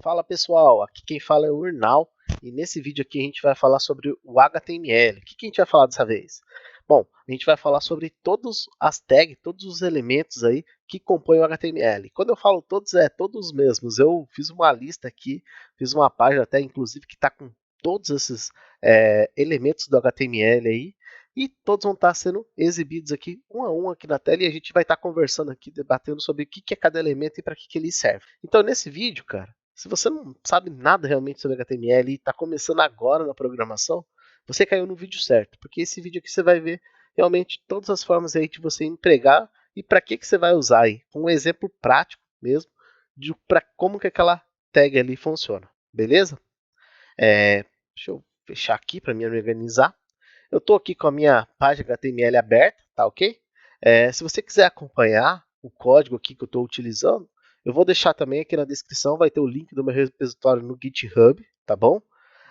Fala pessoal, aqui quem fala é o Urnal e nesse vídeo aqui a gente vai falar sobre o HTML. O que a gente vai falar dessa vez? Bom, a gente vai falar sobre todos as tags, todos os elementos aí que compõem o HTML. Quando eu falo todos, é todos os mesmos. Eu fiz uma lista aqui, fiz uma página até inclusive que está com todos esses elementos do HTML aí. E todos vão estar sendo exibidos aqui, um a um aqui na tela, e a gente vai estar conversando aqui, debatendo sobre o que é cada elemento e para que ele serve. Então, nesse vídeo, cara, se você não sabe nada realmente sobre HTML e está começando agora na programação, você caiu no vídeo certo, porque esse vídeo aqui você vai ver realmente todas as formas aí de você empregar e para que você vai usar aí, com um exemplo prático mesmo, de para como que aquela tag ali funciona, beleza? Deixa eu fechar aqui para me organizar. Eu estou aqui com a minha página HTML aberta, tá ok? Se você quiser acompanhar o código aqui que eu estou utilizando, eu vou deixar também aqui na descrição, vai ter o link do meu repositório no GitHub, tá bom?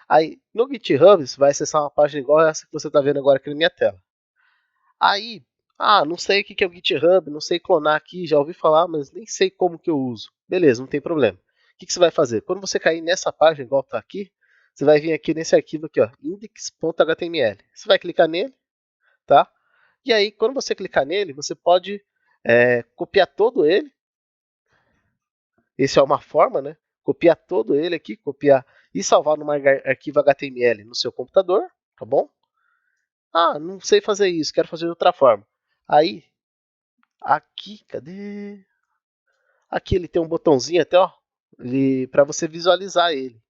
Aí, no GitHub, você vai acessar uma página igual essa que você está vendo agora aqui na minha tela. Aí, não sei o que é o GitHub, não sei clonar aqui, já ouvi falar, mas nem sei como que eu uso. Beleza, não tem problema. O que você vai fazer? Quando você cair nessa página, igual está aqui, você vai vir aqui nesse arquivo aqui, ó, index.html. Você vai clicar nele, tá? E aí, quando você clicar nele, você pode copiar todo ele. Essa é uma forma, né? Copiar todo ele aqui, copiar e salvar no arquivo HTML no seu computador, tá bom? Não sei fazer isso, quero fazer de outra forma. Aí, aqui, cadê? Aqui ele tem um botãozinho até, ó, para você visualizar ele.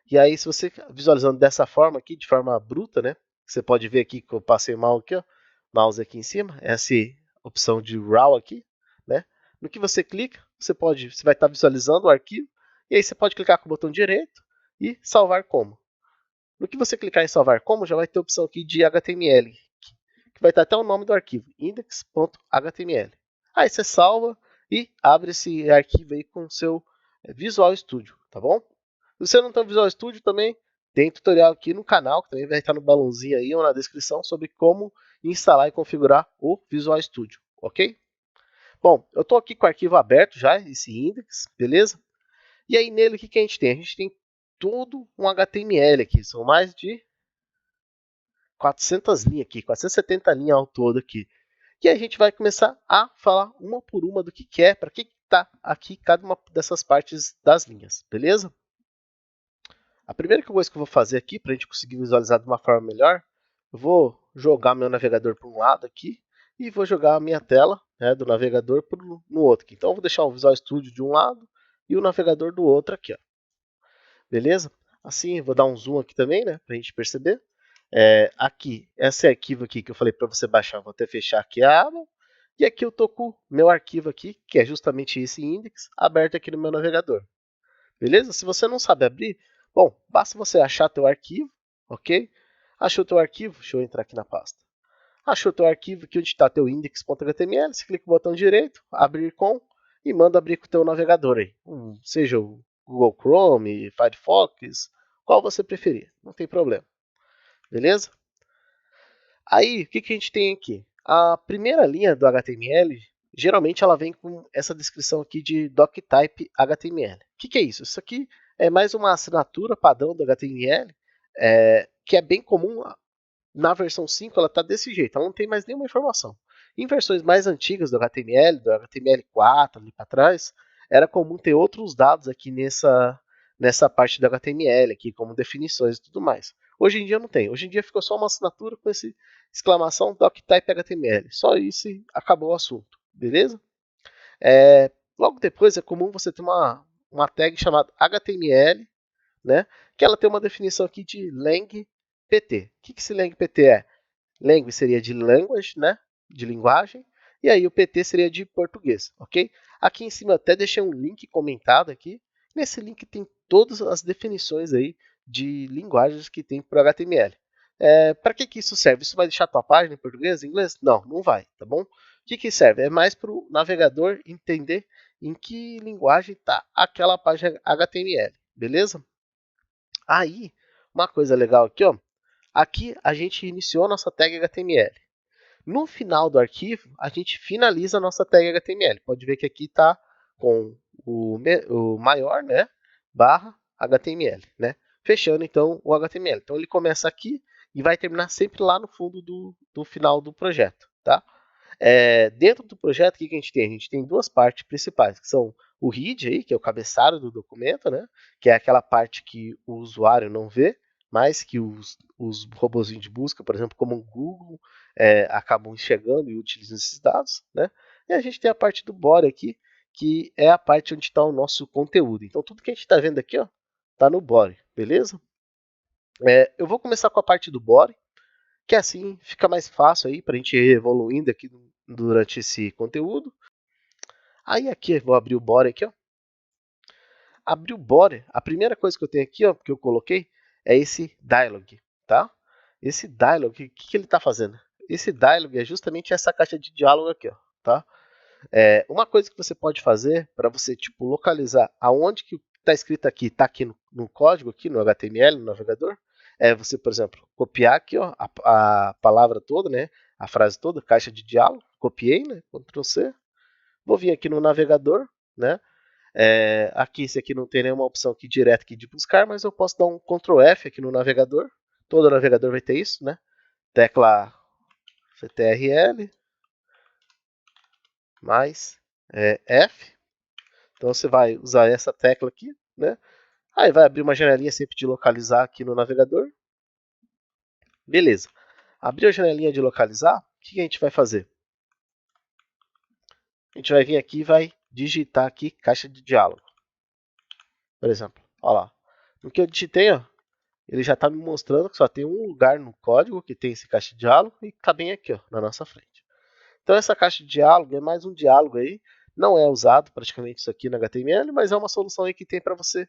E aí, se você visualizando dessa forma aqui, de forma bruta, né? Você pode ver aqui que eu passei mal aqui, ó, mouse aqui em cima, essa opção de RAW aqui, né? No que você clica, você vai estar visualizando o arquivo, e aí você pode clicar com o botão direito e salvar como. No que você clicar em salvar como, já vai ter a opção aqui de HTML, que vai estar até o nome do arquivo, index.html. Aí você salva e abre esse arquivo aí com o seu Visual Studio, tá bom? Se você não tem o Visual Studio também, tem tutorial aqui no canal, que também vai estar no balãozinho aí ou na descrição, sobre como instalar e configurar o Visual Studio, ok? Bom, eu estou aqui com o arquivo aberto já, esse index, beleza? E aí nele o que a gente tem? A gente tem todo um HTML aqui, são mais de 400 linhas aqui, 470 linhas ao todo aqui. E a gente vai começar a falar uma por uma do que é, para que está aqui cada uma dessas partes das linhas, beleza? A primeira coisa que eu vou fazer aqui, para a gente conseguir visualizar de uma forma melhor, eu vou jogar meu navegador para um lado aqui e vou jogar a minha tela, né, do navegador no outro aqui. Então eu vou deixar o Visual Studio de um lado e o navegador do outro aqui, ó. Beleza? Assim, eu vou dar um zoom aqui também, né, para a gente perceber. Aqui, esse arquivo aqui que eu falei para você baixar, vou até fechar aqui a aba. E aqui eu estou com o meu arquivo aqui, que é justamente esse index, aberto aqui no meu navegador. Beleza? Se você não sabe abrir, bom, basta você achar teu arquivo, ok? Achou teu arquivo, deixa eu entrar aqui na pasta. Achou teu arquivo aqui onde está teu index.html, você clica no botão direito, abrir com, e manda abrir com o teu navegador aí. Seja o Google Chrome, Firefox, qual você preferir, não tem problema. Beleza? Aí, o que a gente tem aqui? A primeira linha do HTML, geralmente ela vem com essa descrição aqui de doctype HTML. O que é isso? Isso aqui é mais uma assinatura padrão do HTML, que é bem comum. Na versão 5 ela está desse jeito, ela não tem mais nenhuma informação. Em versões mais antigas do HTML, do HTML4 ali para trás, era comum ter outros dados aqui nessa parte do HTML, aqui, como definições e tudo mais. Hoje em dia não tem. Hoje em dia ficou só uma assinatura com esse exclamação doctype HTML. Só isso e acabou o assunto, beleza? Logo depois é comum você ter uma tag chamada HTML, né? Que ela tem uma definição aqui de lang PT. O que esse lang PT é? Lang seria de language, né? De linguagem. E aí o PT seria de português, ok? Aqui em cima eu até deixei um link comentado aqui. Nesse link tem todas as definições aí de linguagens que tem para o HTML. Para que isso serve? Isso vai deixar a tua página em português, em inglês? Não, não vai, tá bom? O que serve? É mais para o navegador entender em que linguagem está aquela página HTML, beleza? Aí, uma coisa legal aqui, ó. Aqui a gente iniciou a nossa tag HTML. No final do arquivo, a gente finaliza a nossa tag HTML. Pode ver que aqui está com o maior, né? Barra HTML, né? Fechando então o HTML. Então ele começa aqui e vai terminar sempre lá no fundo do final do projeto, tá? Dentro do projeto, o que a gente tem? A gente tem duas partes principais, que são o head, aí, que é o cabeçalho do documento, né? Que é aquela parte que o usuário não vê, mas que os robozinhos de busca, por exemplo, como o Google, acabam enxergando e utilizam esses dados, né? E a gente tem a parte do body aqui, que é a parte onde está o nosso conteúdo. Então, tudo que a gente está vendo aqui, está no body, beleza? Eu vou começar com a parte do body, que assim fica mais fácil aí para a gente ir evoluindo aqui durante esse conteúdo. Aí aqui, eu vou abrir o body aqui, ó. Abrir o body, a primeira coisa que eu tenho aqui, ó, que eu coloquei, é esse dialog, tá? Esse dialog, o que ele está fazendo? Esse dialog é justamente essa caixa de diálogo aqui, ó, tá? Uma coisa que você pode fazer para você tipo localizar aonde que está escrito aqui, está aqui no código, aqui no HTML, no navegador, é você, por exemplo, copiar aqui ó, a palavra toda, né, a frase toda, caixa de diálogo, copiei, né, Ctrl C, vou vir aqui no navegador, né, aqui esse aqui não tem nenhuma opção aqui direta aqui de buscar, mas eu posso dar um Ctrl F aqui no navegador, todo navegador vai ter isso, né, tecla CTRL, mais F. Então você vai usar essa tecla aqui, né? Aí vai abrir uma janelinha sempre de localizar aqui no navegador. Beleza. Abriu a janelinha de localizar, o que a gente vai fazer? A gente vai vir aqui e vai digitar aqui caixa de diálogo. Por exemplo, olha lá. No que eu digitei, ó, ele já está me mostrando que só tem um lugar no código que tem esse caixa de diálogo e está bem aqui, ó, na nossa frente. Então essa caixa de diálogo é mais um diálogo aí, não é usado praticamente isso aqui no HTML, mas é uma solução aí que tem para você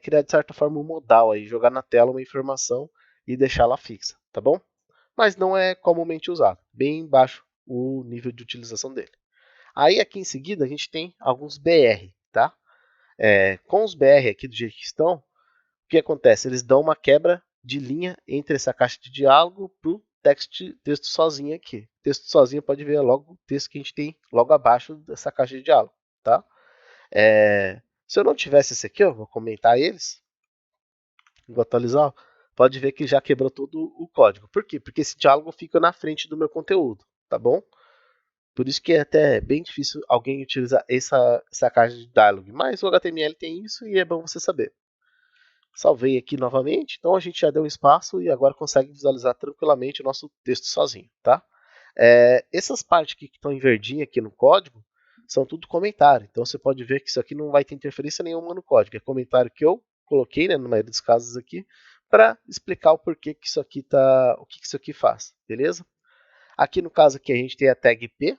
criar de certa forma um modal aí, jogar na tela uma informação e deixá-la fixa, tá bom? Mas não é comumente usado, bem baixo o nível de utilização dele. Aí aqui em seguida a gente tem alguns BR, tá? Com os BR aqui do jeito que estão, o que acontece? Eles dão uma quebra de linha entre essa caixa de diálogo para o texto sozinho aqui. Texto sozinho pode ver logo o texto que a gente tem logo abaixo dessa caixa de diálogo, tá? Se eu não tivesse esse aqui, eu vou comentar eles, vou atualizar, pode ver que já quebrou todo o código. Por quê? Porque esse diálogo fica na frente do meu conteúdo, tá bom? Por isso que é até bem difícil alguém utilizar essa caixa de diálogo, mas o HTML tem isso e é bom você saber. Salvei aqui novamente, então a gente já deu um espaço e agora consegue visualizar tranquilamente o nosso texto sozinho, tá? Essas partes que estão em verdinho aqui no código são tudo comentário, então você pode ver que isso aqui não vai ter interferência nenhuma no código, é comentário que eu coloquei, né, na maioria dos casos aqui, para explicar o porquê que isso aqui tá, o que isso aqui faz, beleza? Aqui no caso aqui a gente tem a tag P,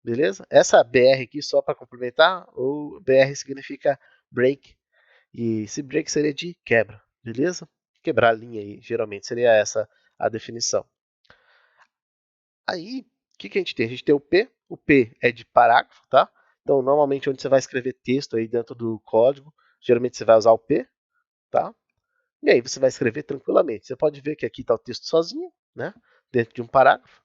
beleza? Essa BR aqui só para complementar, o BR significa break, e esse break seria de quebra, beleza? Quebrar a linha aí, geralmente seria essa a definição. Aí, o que a gente tem? A gente tem o P é de parágrafo, tá? Então, normalmente, onde você vai escrever texto aí dentro do código, geralmente você vai usar o P, tá? E aí você vai escrever tranquilamente. Você pode ver que aqui está o texto sozinho, né? Dentro de um parágrafo.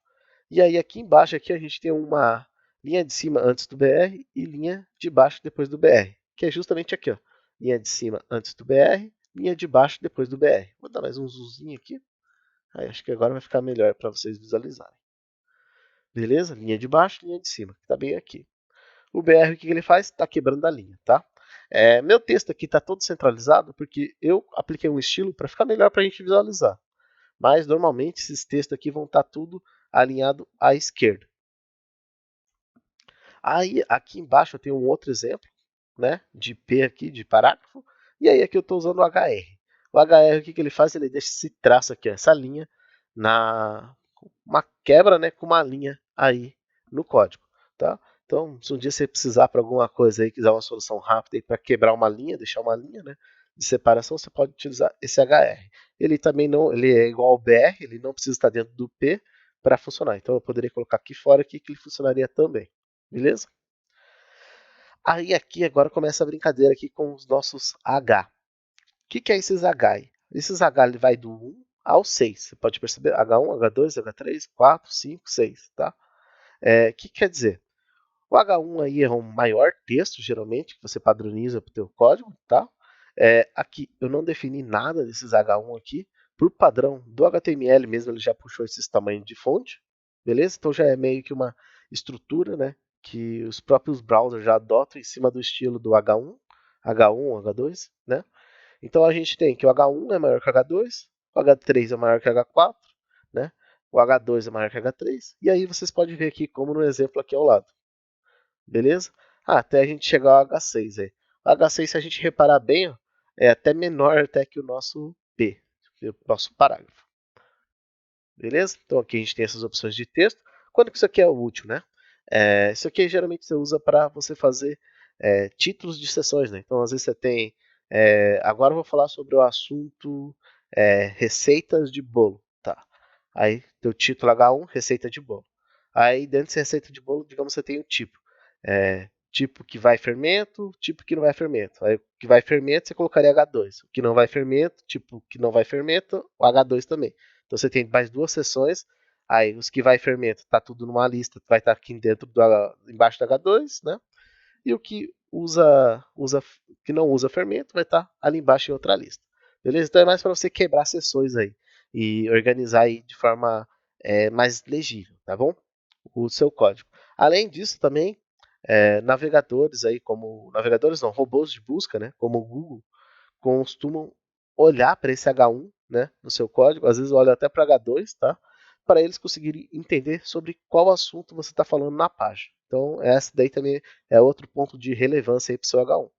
E aí aqui embaixo aqui a gente tem uma linha de cima antes do BR e linha de baixo depois do BR, que é justamente aqui, ó. Linha de cima antes do BR, linha de baixo depois do BR. Vou dar mais um zoomzinho aqui. Aí acho que agora vai ficar melhor para vocês visualizarem. Beleza? Linha de baixo, linha de cima, que está bem aqui. O BR, o que ele faz? Está quebrando a linha, tá? Meu texto aqui está todo centralizado porque eu apliquei um estilo para ficar melhor para a gente visualizar. Mas normalmente esses textos aqui vão estar tudo alinhado à esquerda. Aí aqui embaixo eu tenho um outro exemplo, né, de P aqui, de parágrafo. E aí aqui eu estou usando o HR. O HR, o que ele faz? Ele deixa esse traço aqui, essa linha, uma quebra, né, com uma linha aí no código, tá? Então, se um dia você precisar para alguma coisa aí, quiser uma solução rápida para quebrar uma linha, deixar uma linha, né, de separação, você pode utilizar esse HR. Ele também não, ele é igual ao BR, ele não precisa estar dentro do P para funcionar. Então, eu poderia colocar aqui fora aqui que ele funcionaria também, beleza? Aí aqui agora começa a brincadeira aqui com os nossos H. O que é esses H? Esses H ele vai do 1 ao 6. Você pode perceber H1, H2, H3, 4, 5, 6, tá? O que quer dizer? O H1 aí é um maior texto, geralmente, que você padroniza para o teu código, tá? Aqui eu não defini nada desses H1 aqui. Por padrão do HTML mesmo, ele já puxou esses tamanhos de fonte, beleza? Então já é meio que uma estrutura, né, que os próprios browsers já adotam em cima do estilo do H1, H2, né? Então a gente tem que o H1 é maior que o H2, o H3 é maior que o H4, né? O H2 é maior que o H3, e aí vocês podem ver aqui como no exemplo aqui ao lado, beleza? Até a gente chegar ao H6 aí. O H6, se a gente reparar bem, ó, é até menor até que o nosso P, o nosso parágrafo. Beleza? Então aqui a gente tem essas opções de texto. Quando que isso aqui é útil, né? Isso aqui geralmente você usa para você fazer títulos de sessões, né? Então às vezes você tem... agora eu vou falar sobre o assunto receitas de bolo. Tá. Aí tem o título H1, receita de bolo. Aí dentro dessa receita de bolo, digamos, você tem o tipo. Tipo que vai fermento, tipo que não vai fermento. Aí o que vai fermento você colocaria H2. O que não vai fermento, tipo que não vai fermento, o H2 também. Então você tem mais duas seções. Aí os que vai fermento tá tudo numa lista, vai estar aqui dentro embaixo do H2, né? E o que que não usa fermento vai estar ali embaixo em outra lista. Beleza? Então é mais para você quebrar seções aí e organizar aí de forma mais legível, tá bom? O seu código. Além disso também, navegadores aí como navegadores não, robôs de busca, né? Como o Google costumam olhar para esse H1, né, no seu código, às vezes olham até para H2, tá? Para eles conseguirem entender sobre qual assunto você está falando na página. Então, essa daí também é outro ponto de relevância para o seu H1.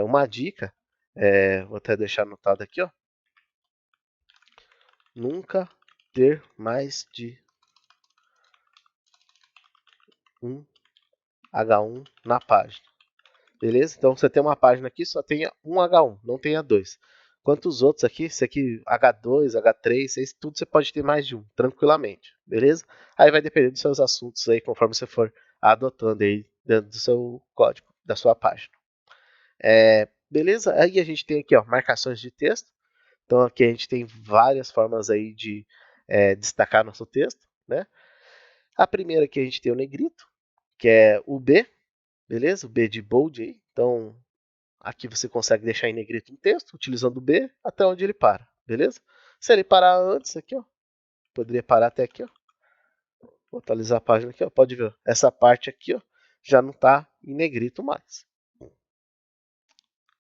Uma dica, vou até deixar anotado aqui, ó. Nunca ter mais de um H1 na página. Beleza? Então você tem uma página aqui, só tenha um H1, não tenha dois. Quantos outros aqui? Esse aqui, H2, H3, esse, tudo você pode ter mais de um, tranquilamente. Beleza? Aí vai depender dos seus assuntos aí, conforme você for adotando aí dentro do seu código, da sua página. Beleza? Aí a gente tem aqui, ó, marcações de texto. Então aqui a gente tem várias formas aí de destacar nosso texto, né? A primeira aqui a gente tem o negrito, que é o B, beleza? O B de bold aí. Então aqui você consegue deixar em negrito um texto, utilizando o B até onde ele para, beleza? Se ele parar antes aqui, ó, poderia parar até aqui, ó. Vou atualizar a página aqui, ó, pode ver. Essa parte aqui, ó, já não está em negrito mais.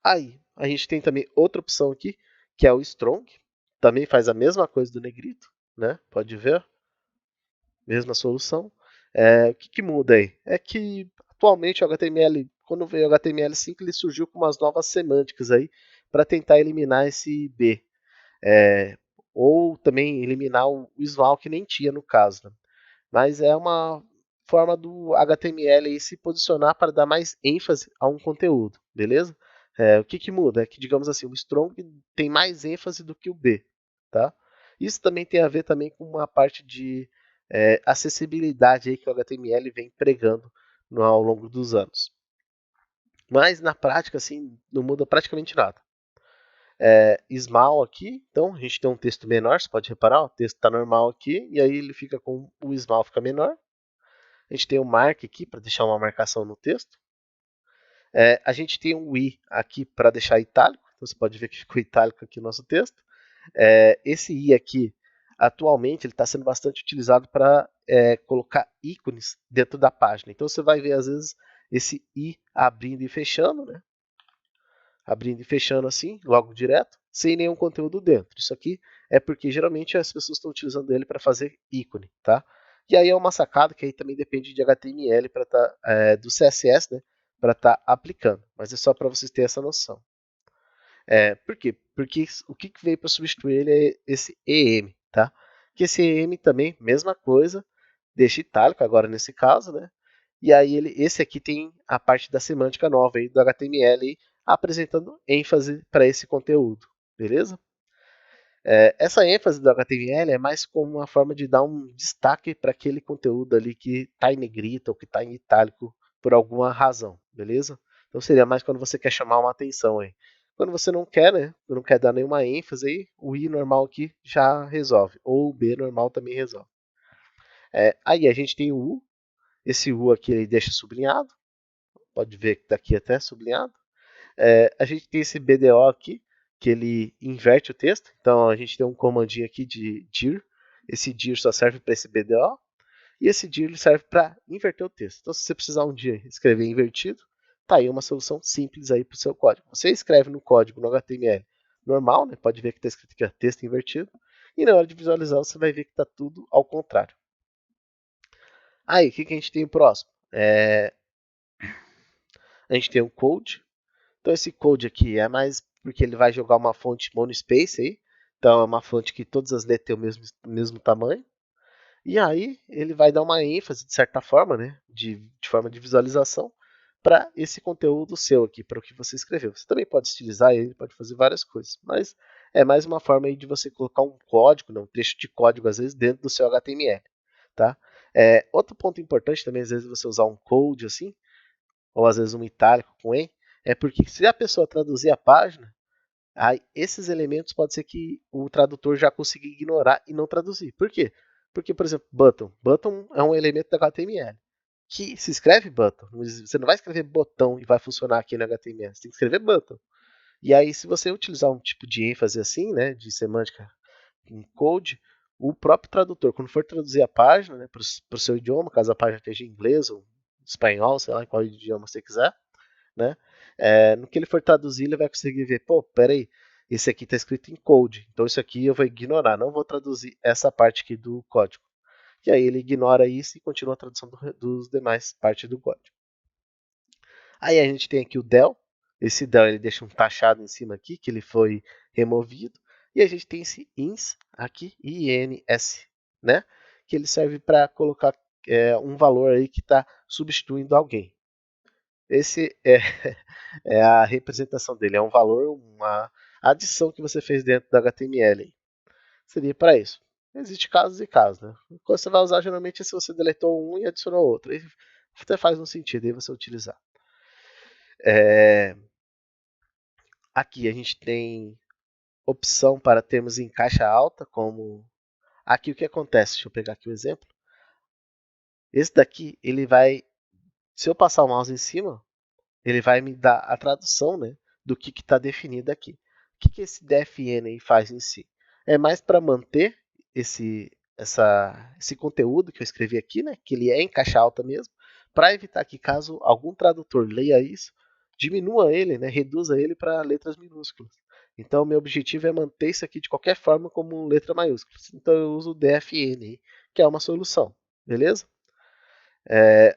Aí, a gente tem também outra opção aqui, que é o strong. Também faz a mesma coisa do negrito, né? Pode ver, mesma solução. O que muda aí? É que atualmente o HTML, quando veio o HTML5, ele surgiu com umas novas semânticas aí para tentar eliminar esse B. Ou também eliminar o small que nem tinha no caso. Né? Mas é uma forma do HTML aí se posicionar para dar mais ênfase a um conteúdo, beleza? O que muda? É que, digamos assim, o strong tem mais ênfase do que o B, tá? Isso também tem a ver também com uma parte de acessibilidade aí que o HTML vem pregando ao longo dos anos. Mas na prática, assim, não muda praticamente nada. Small aqui, então a gente tem um texto menor, você pode reparar, o texto está normal aqui, e aí ele fica com o small fica menor. A gente tem o mark aqui para deixar uma marcação no texto. A gente tem um i aqui para deixar itálico, então você pode ver que ficou itálico aqui o nosso texto. Esse i aqui, atualmente, ele está sendo bastante utilizado para colocar ícones dentro da página. Então você vai ver às vezes esse i abrindo e fechando, né? Abrindo e fechando assim, logo direto, sem nenhum conteúdo dentro. Isso aqui é porque geralmente as pessoas estão utilizando ele para fazer ícone, tá? E aí é uma sacada que aí também depende de HTML para do CSS, né, para estar aplicando. Mas é só para vocês terem essa noção. Por quê? Porque o que veio para substituir ele é esse EM, tá? Que esse EM também, mesma coisa, deixa itálico agora nesse caso, né? E aí esse aqui tem a parte da semântica nova aí do HTML apresentando ênfase para esse conteúdo, beleza? Essa ênfase do HTML é mais como uma forma de dar um destaque para aquele conteúdo ali que está em negrito ou que está em itálico por alguma razão, beleza? Então seria mais quando você quer chamar uma atenção aí. Quando você não quer, né? Não quer dar nenhuma ênfase aí, o I normal aqui já resolve, ou o B normal também resolve. Aí a gente tem o U, esse U aqui ele deixa sublinhado, pode ver que daqui até sublinhado. A gente tem esse BDO aqui, que ele inverte o texto. Então a gente tem um comandinho aqui de dir. Esse dir só serve para esse BDO. E esse dir ele serve para inverter o texto. Então se você precisar um dia escrever invertido, tá aí uma solução simples aí para o seu código. Você escreve no código, no HTML normal, né? Pode ver que está escrito aqui, ó, texto invertido. E na hora de visualizar, você vai ver que está tudo ao contrário. Aí, o que a gente tem próximo? A gente tem o code. Então esse code aqui é mais porque ele vai jogar uma fonte monospace aí. Então é uma fonte que todas as letras têm o mesmo tamanho. E aí ele vai dar uma ênfase, de certa forma, né, de forma de visualização, para esse conteúdo seu aqui, para o que você escreveu. Você também pode estilizar ele, pode fazer várias coisas, mas é mais uma forma aí de você colocar um código, né, um trecho de código, às vezes, dentro do seu HTML. Tá? Outro ponto importante também, às vezes, você usar um code assim, ou às vezes um itálico com em, é porque se a pessoa traduzir a página, aí esses elementos pode ser que o tradutor já consiga ignorar e não traduzir. Por quê? Porque, por exemplo, button. Button é um elemento da HTML. Que se escreve button. Você não vai escrever botão e vai funcionar aqui no HTML. Você tem que escrever button. E aí, se você utilizar um tipo de ênfase assim, né, de semântica em code, o próprio tradutor, quando for traduzir a página, né, para o seu idioma, caso a página esteja em inglês ou espanhol, sei lá, em qual idioma você quiser, né? No que ele for traduzir, ele vai conseguir ver, pô, peraí, esse aqui está escrito em code, então isso aqui eu vou ignorar, não vou traduzir essa parte aqui do código. E aí ele ignora isso e continua a tradução dos demais partes do código. Aí a gente tem aqui o del, esse del ele deixa um taxado em cima aqui, que ele foi removido, e a gente tem esse ins aqui, ins, né? Que ele serve para colocar um valor aí que está substituindo alguém. Esse é a representação dele, é um valor, uma adição que você fez dentro do HTML. Seria para isso. Existem casos e casos, né? Quando você vai usar, geralmente, é se você deletou um e adicionou outro. Aí até faz um sentido aí você utilizar. Aqui a gente tem opção para termos em caixa alta, como aqui o que acontece. Deixa eu pegar aqui o exemplo. Esse daqui, ele vai, se eu passar o mouse em cima, ele vai me dar a tradução, né, do que está definido aqui. O que esse defn aí faz em si? É mais para manter esse conteúdo que eu escrevi aqui, né, que ele é em caixa alta mesmo, para evitar que caso algum tradutor leia isso, diminua ele, né, reduza ele para letras minúsculas. Então, meu objetivo é manter isso aqui de qualquer forma como letra maiúscula. Então, eu uso o defn, que é uma solução, beleza?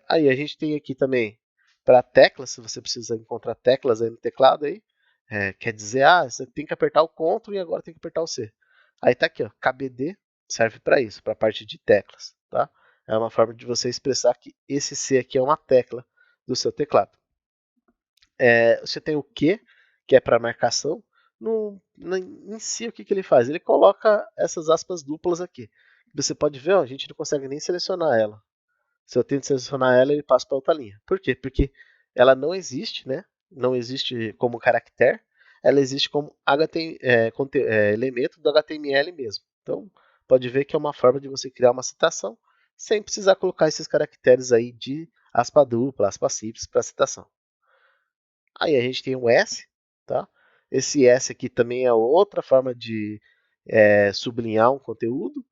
Aí a gente tem aqui também para teclas, se você precisa encontrar teclas aí no teclado aí, quer dizer, você tem que apertar o CTRL e agora tem que apertar o C. Aí tá aqui, ó, KBD serve para isso, para a parte de teclas, tá? É uma forma de você expressar que esse C aqui é uma tecla do seu teclado. Você tem o Q, que é para marcação. Em si, o que ele faz? Ele coloca essas aspas duplas aqui. Você pode ver, ó, a gente não consegue nem selecionar ela. Se eu tento selecionar ela, ele passa para outra linha. Por quê? Porque ela não existe, né? Não existe como caractere, ela existe como elemento do HTML mesmo. Então, pode ver que é uma forma de você criar uma citação sem precisar colocar esses caracteres aí de aspa dupla, aspa simples para citação. Aí a gente tem o S, tá? Esse S aqui também é outra forma de sublinhar um conteúdo.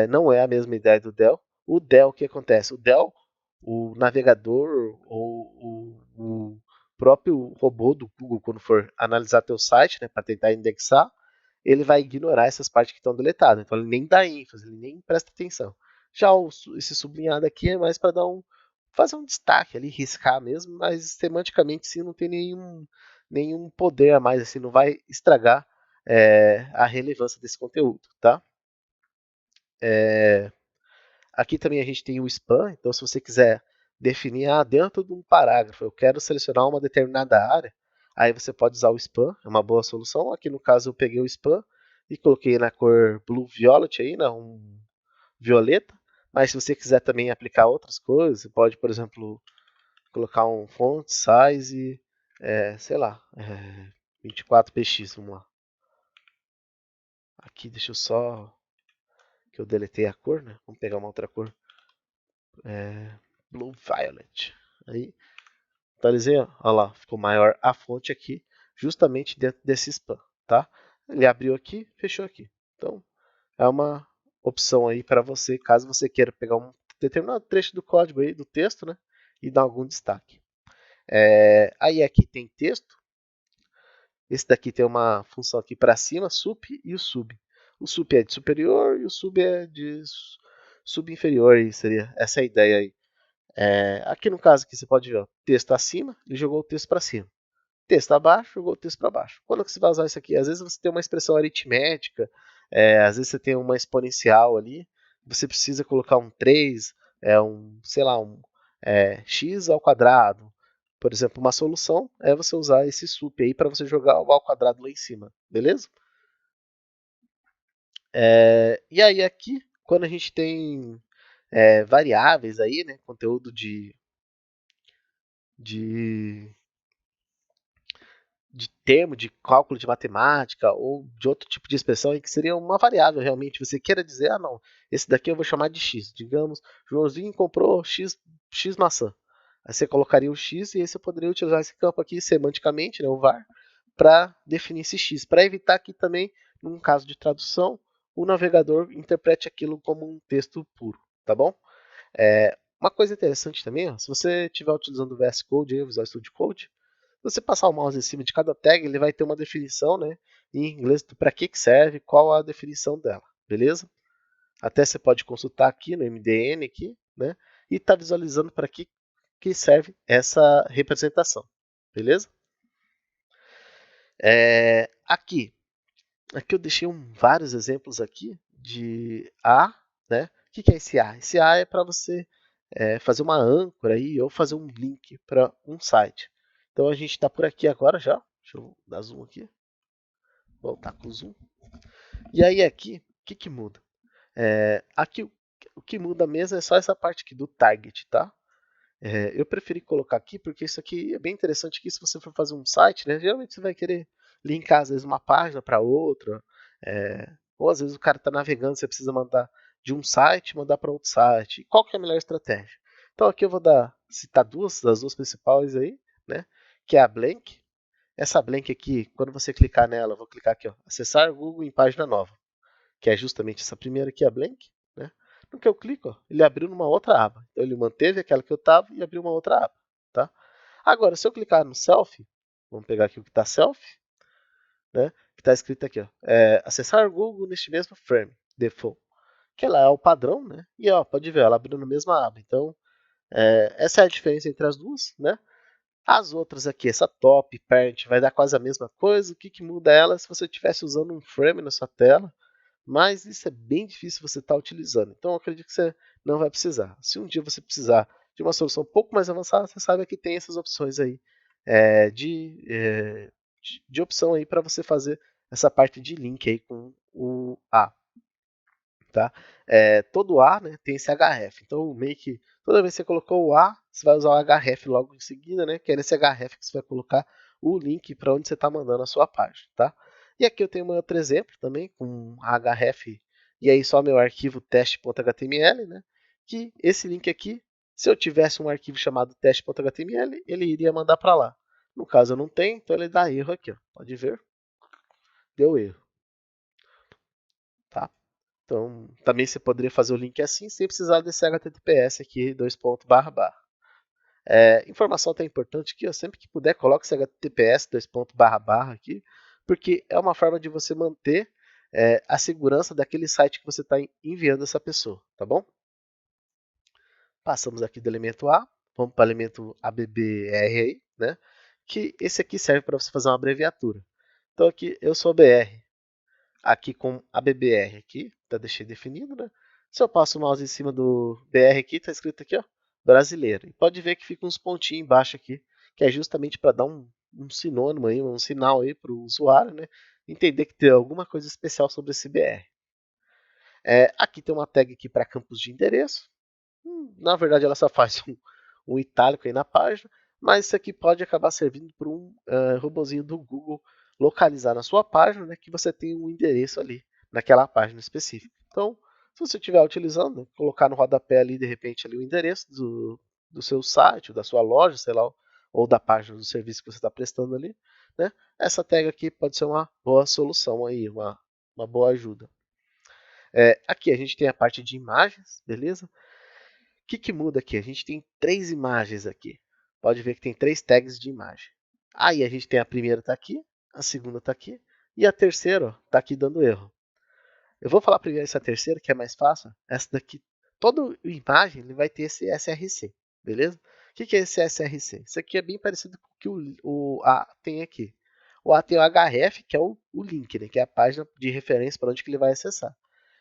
Não é a mesma ideia do del. O del, o que acontece? O del, o navegador ou o próprio robô do Google, quando for analisar teu site, né, para tentar indexar, ele vai ignorar essas partes que estão deletadas. Então ele nem dá ênfase, ele nem presta atenção. Já esse sublinhado aqui é mais para fazer um destaque ali, riscar mesmo, mas semanticamente sim não tem nenhum poder a mais, assim, não vai estragar a relevância desse conteúdo, tá? Aqui também a gente tem o span, então se você quiser definir dentro de um parágrafo, eu quero selecionar uma determinada área, aí você pode usar o span, é uma boa solução. Aqui no caso eu peguei o span e coloquei na cor blue violet aí, né, um violeta, mas se você quiser também aplicar outras coisas, você pode, por exemplo, colocar um font size, sei lá, 24px, vamos lá. Aqui deixa eu só, que eu deletei a cor, né? Vamos pegar uma outra cor. Blue Violet. Aí, Atualizei, ó, olha lá, ficou maior a fonte aqui, justamente dentro desse spam, tá? Ele abriu aqui, fechou aqui. Então, é uma opção aí para você, caso você queira pegar um determinado trecho do código aí, do texto, né? E dar algum destaque. Aí aqui tem texto. Esse daqui tem uma função aqui para cima, sup e o sub. O sup é de superior e o sub é de subinferior. Aí seria essa a ideia aí. Aqui no caso aqui você pode ver, ó, texto acima, ele jogou o texto para cima. Texto abaixo, jogou o texto para baixo. Quando que você vai usar isso aqui? Às vezes você tem uma expressão aritmética, às vezes você tem uma exponencial ali, você precisa colocar um 3, sei lá, x ao quadrado. Por exemplo, uma solução é você usar esse sup aí para você jogar o ao quadrado lá em cima, beleza? E aí aqui, quando a gente tem variáveis aí, né, conteúdo de de termo, de cálculo de matemática ou de outro tipo de expressão em que seria uma variável realmente. Você queira dizer, ah não, esse daqui eu vou chamar de x. Digamos, Joãozinho comprou x maçã. Aí você colocaria o x e aí você poderia utilizar esse campo aqui semanticamente, né, o var, para definir esse x. Para evitar que também, num caso de tradução, o navegador interprete aquilo como um texto puro, tá bom? Uma coisa interessante também, ó, se você estiver utilizando o VS Code, o Visual Studio Code, se você passar o mouse em cima de cada tag, ele vai ter uma definição, né, em inglês para que serve, qual a definição dela, beleza? Até você pode consultar aqui no MDN aqui, né, e tá visualizando para que serve essa representação, beleza? Aqui eu deixei vários exemplos aqui de A, né? O que é esse A? Esse A é para você fazer uma âncora aí ou fazer um link para um site. Então a gente está por aqui agora já. Deixa eu dar zoom aqui. Voltar com o zoom. E aí aqui, o que muda? Aqui o que muda mesmo é só essa parte aqui do target, tá? Eu preferi colocar aqui porque isso aqui é bem interessante aqui se você for fazer um site, né? Geralmente você vai querer linkar às vezes uma página para outra, ou às vezes o cara está navegando, você precisa mandar de um site, mandar para outro site. Qual que é a melhor estratégia? Então aqui eu vou citar das duas principais aí, né? Que é a Blank. Essa Blank aqui, quando você clicar nela, eu vou clicar aqui, ó, acessar Google em página nova, que é justamente essa primeira aqui, a Blank, né? No que eu clico, ó, ele abriu numa outra aba. Então ele manteve aquela que eu estava e abriu uma outra aba, tá? Agora, se eu clicar no Self, vamos pegar aqui o que está Self, né? Que está escrito aqui, ó, acessar Google neste mesmo frame, default, que ela é o padrão, né? E ó, pode ver, ela abriu na mesma aba. Então, essa é a diferença entre as duas, né? As outras aqui, essa top, parent, vai dar quase a mesma coisa. O que muda ela se você estivesse usando um frame na sua tela? Mas isso é bem difícil você estar utilizando. Então, eu acredito que você não vai precisar. Se um dia você precisar de uma solução um pouco mais avançada, você sabe que tem essas opções aí de opção aí para você fazer essa parte de link aí com o A. Tá? Todo A, né, tem esse href. Então, meio que toda vez que você colocou o A, você vai usar o href logo em seguida, né, que é nesse href que você vai colocar o link para onde você está mandando a sua página. Tá? E aqui eu tenho um outro exemplo também com href e aí só meu arquivo teste.html, né, que esse link aqui, se eu tivesse um arquivo chamado teste.html, ele iria mandar para lá. No caso eu não tenho, então ele dá erro aqui. Ó. Pode ver, deu erro. Tá? Então, também você poderia fazer o link assim, sem precisar desse HTTPS aqui, dois pontos barra barra. Informação até importante aqui, ó, sempre que puder, coloque esse HTTPS, dois pontos barra barra aqui, porque é uma forma de você manter a segurança daquele site que você está enviando essa pessoa, tá bom? Passamos aqui do elemento A, vamos para o elemento ABBR aí, né? Que esse aqui serve para você fazer uma abreviatura. Então aqui eu sou BR, aqui com a BBR aqui, tá deixei definido, né? Se eu passo o mouse em cima do BR aqui, tá escrito aqui, ó, brasileiro. E pode ver que fica uns pontinhos embaixo aqui, que é justamente para dar um sinônimo aí, um sinal aí para o usuário, né? Entender que tem alguma coisa especial sobre esse BR. Aqui tem uma tag aqui para campos de endereço. Na verdade, ela só faz um itálico aí na página, mas isso aqui pode acabar servindo para um robozinho do Google localizar na sua página, né, que você tem um endereço ali naquela página específica. Então, se você estiver utilizando, né, colocar no rodapé ali de repente ali o endereço do seu site, da sua loja, sei lá ou da página do serviço que você está prestando ali, né? Essa tag aqui pode ser uma boa solução aí, uma boa ajuda. Aqui a gente tem a parte de imagens, beleza? O que muda aqui? A gente tem 3 imagens aqui. Pode ver que tem 3 tags de imagem. Aí a gente tem a primeira está aqui, a segunda está aqui, e a terceira está aqui dando erro. Eu vou falar primeiro essa terceira, que é mais fácil. Essa daqui, toda imagem ele vai ter esse SRC, beleza? O que é esse SRC? Isso aqui é bem parecido com o que o A tem aqui. O A tem o href, que é o link, né? Que é a página de referência para onde que ele vai acessar.